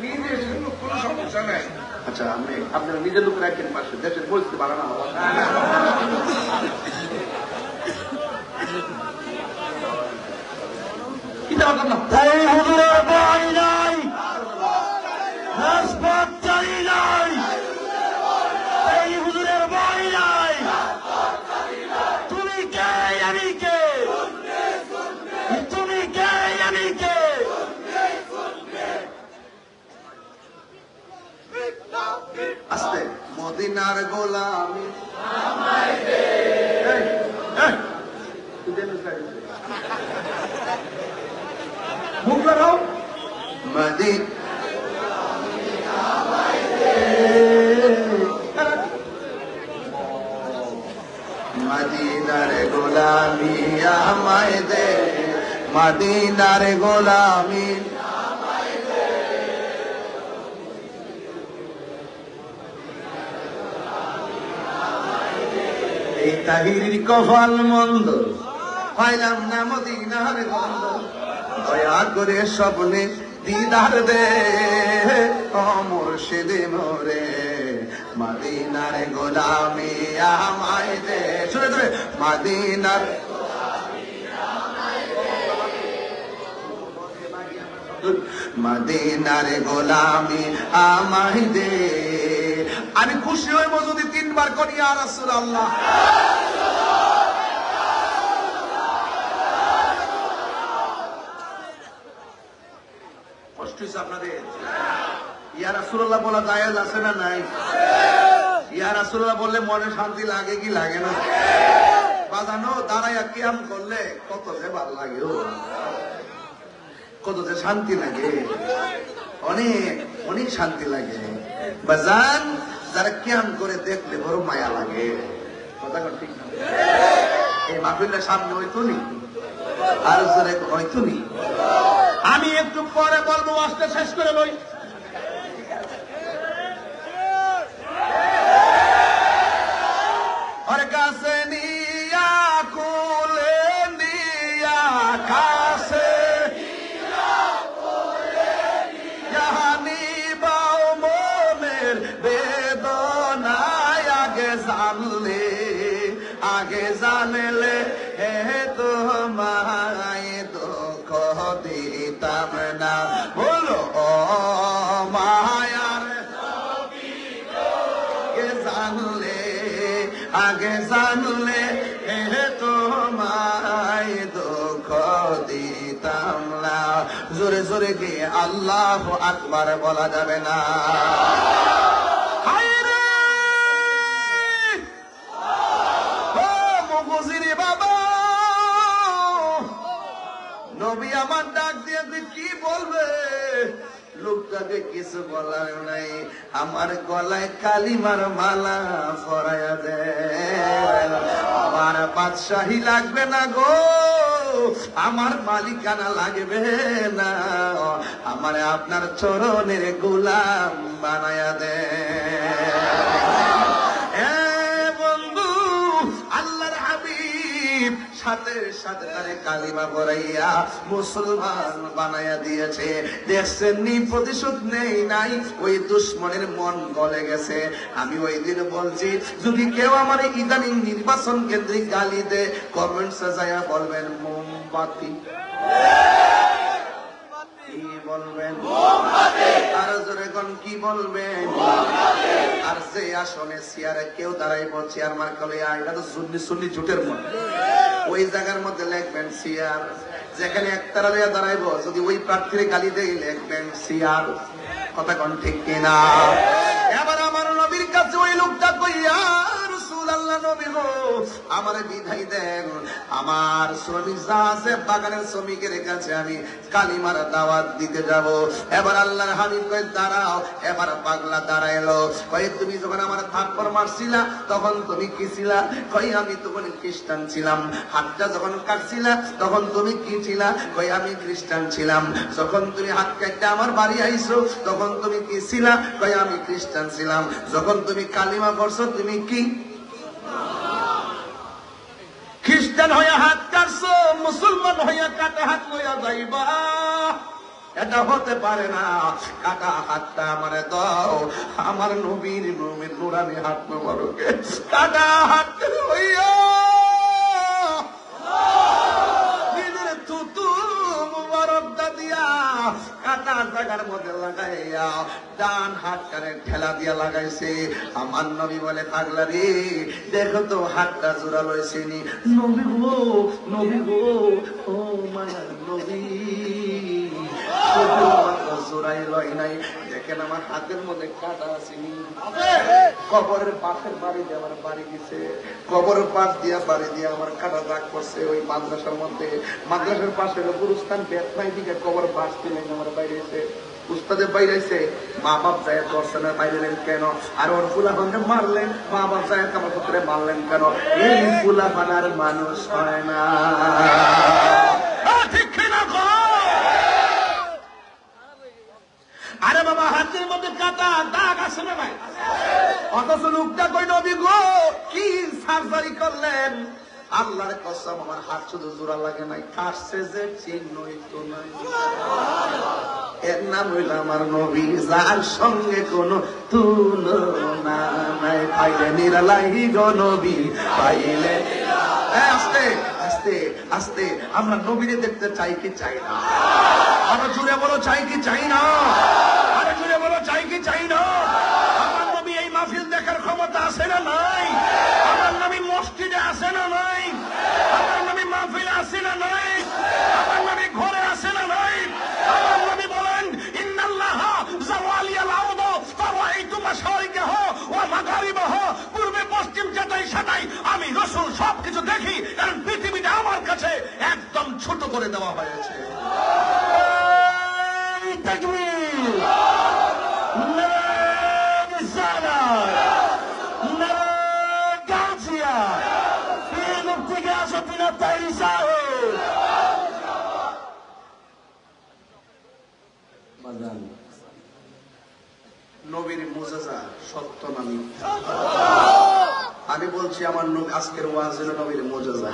নিজের লোক, কোনো সমস্যা নাই। আচ্ছা, আপনি আপনারা নিজের লোক রাখেন পাশে, দেশের পরিস্থিতি ভালো না হওয়া। কি দেওয়ার জন্য রাজপথ চাই নাই, এই হুজুরের বই নাই, তুমি কে আমি কে, তুমি কে আমি কে, আস্তে। মদিনার গোলামি আমায় দে, মুখ লাগাও, মদিনার গোলামি আমায় দে, মদিনার গোলামি। এই তাহিরির কপাল মন্দ, পাইলাম না মদিনার গন্ধ, দয়া করে স্বপ্নে দিদার দে, ও মুর্শিদ মোরে, মদিনার গোলামি আমায় দে। শুনে ধরে, মদিনার মদিনার গোলামি আমায় দে। আমি খুশি হইব যদি 3 বার করি ইয়া রাসূলুল্লাহ। কষ্ট হইছে আপনাদের? ইয়া রাসূলুল্লাহ বলা জায়েজ আছে না নাই? ইয়া রাসূলুল্লাহ বললে মনে শান্তি লাগে কি লাগে না? বাজানো দাঁড়াইয়া কিয়াম করলে কত যে ভালো লাগে, কত যে শান্তি লাগে, অনেক অনেক শান্তি লাগে। বাজান যারা কিয়াম করে দেখলে বড় মায়া লাগে, কথা ঠিক না? এই মাহফিলের সামনে হইতো নি, আর হইতো নি। আমি একটু পরে বলবো, আজকে শেষ করে লই। ওর কাছে নিয়া কোলে নিয়া কাছে জাহানি বাও মনের বেদনায় আগে জানলে জোরে গিয়ে আল্লাহু আকবার বলা যাবে না। বাবা নবী আমার ডাক দিয়ে কি বলবে? লোকটাকে কিছু বলার নাই, আমার গলায় কালিমার মালা পরায়া দেয়। আমার বাদশাহী লাগবে না গো, আমার মালিকানা লাগবে না, আমার আপনার চরণের গোলাম বানায়া দেয়। সাথে সাথে তারে কালিমা পড়াইয়া মুসলমান বানাইয়া দিয়েছে। দেখছেন নি, প্রতিশোধ নেই নাই, ওই দুশ্মনের মন গলে গেছে। আমি ওই দিন বলছি, যদি কেউ আমার ইদানিং নির্বাচন কেন্দ্রিক গালি দে, কমেন্টসে যাইয়া বলবেন মোমবাতি। কি বলবেন? আর জোরে কোন কি বলবেন? আর যে আসনে চেয়ারে কেউ দাঁড়াইব, চেয়ার মার্কা লইয়া, এটা তো সুন্নি সুন্নি জোটের মধ্যে, ওই জায়গার মধ্যে লিখবেন চেয়ার। যেখানে একতারা লইয়া দাঁড়াইব, যদি ওই প্রার্থীর গালি দেই, লিখবেন চেয়ার। কথা কোন ঠিক কিনা? এবার আমার নবীর কাছে ওই লোকটা কইয়া, রাসূলুল্লাহ নবী গো আমারে বিধাই দেন, আমার শ্রমিক যা আছে বাগানের শ্রমিকের কাছে আমি কালিমার দাওয়াত দিতে যাব। এবার আল্লাহর হাবিব কই দাঁড়াও। এবার পাগলা দাঁড়াইলো। কই তুমি যখন আমার থাপ্পড় মারছিলা তখন তুমি কি ছিলা? কই আমি তখন খ্রিস্টান ছিলাম। হাতটা যখন কাটছিলা তখন তুমি কি ছিলা? কই আমি খ্রিস্টান ছিলাম। যখন তুমি হাত কাটতে আমার বাড়ি আইছো তখন তুমি কি ছিলা? কই আমি খ্রিস্টান ছিলাম। যখন তুমি কালিমা পড়ছো তুমি কি? খ্রিস্টান হইয়া হাত কাটছো, মুসলমান হইয়া কাটা হাত লইয়া যাইবা, এটা হতে পারে না। কাটা হাতটা আমারে দাও, আমার নবীর নুরানি হাত মোবারকে কাটা হাত হইয়া নিজের থুতু মোবারকটা দিয়া কাটা জায়গার মধ্যে লাগাইয়া ডান হাতটারে ঠেলা দিয়া লাগাইছে। আমার নবী বলে, পাগলা রে, দেখো তো হাতটা জোড়া লইছে নি? নবী গো, নবী গো, ও মায়ার নবী, জোড়াই লয় নাই। দেখেন আমার হাতের মধ্যে কাটা আসেনি। কবরের পাশের বাড়ি দিয়ে আমার বাড়ি দিছে, কবরের পাশ দিয়া বাড়ি দিয়ে আমার কাটা দাগ করছে। ওই মাদ্রাসার মধ্যে, মাদ্রাসার পাশে গুরুস্থান বেতনাই দিকে কবর পাশ দিয়ে আমার বাইরে এসে উস্তাদের বাইরেছে। মা বাপ যায় দর্শনে বাইরেলেন কেন? আর ওর ফুলাফানকে মারলেন, মা বাপ যায় কামার পুত্রে মারলেন কেন? এই ফুলাফান আর মানুষ হয় না। ঠিক কিনা? আরে বাবা, হাতের মধ্যে কাটা দাগ আছে না ভাই? অথচ লোকটা কই, নবী গো কি সার্জারি করলেন? আল্লাহর কসম, আমার হাত শুধু জোড়া লাগে নাই, কাটছে যে চিহ্নই তো নাই। এর নাম হইল আমার নবী, যার সঙ্গে কোনো তুলনা নাই। পাইলে নিরালাই গো নবী, পাইলে। আস্তে আস্তে আস্তে আমরা নবীরে দেখতে চাই কি চাই না? আরো জুড়ে বলো, চাই কি চাই না? আরো জুড়ে বলো, চাই কি চাই না? আমার নবী এই মাহফিল দেখার ক্ষমতা আছে না নাই? আমার নবী মসজিদে আছে না নাই? আমার নবী মাহফিলে আছে না নাই? আমার নবী ঘরে আছে না নাই? আমার নবী বলেন, ইন্নাল্লাহা জাওয়ালিয়াল আরদ ফারাইতু মাশারিকাহা ওয়া মাগারিবাহা, পূর্বে পশ্চিম যেটাই সেটাই আমি রাসূল সবকিছু দেখি, কারণ পৃথিবীটা আমার কাছে একদম ছোট করে দেওয়া হয়েছে। তাকবীর, নারায়ে রিসালাত, নারায়ে গাজিয়া, ফিল ইবতিগাসাতিনা তাইসাহ। নবীর মুজিজা সত্য না মিথ্যা? আমি বলছি আমার আজকের ওয়াজ হলো নবীর মুজিজা।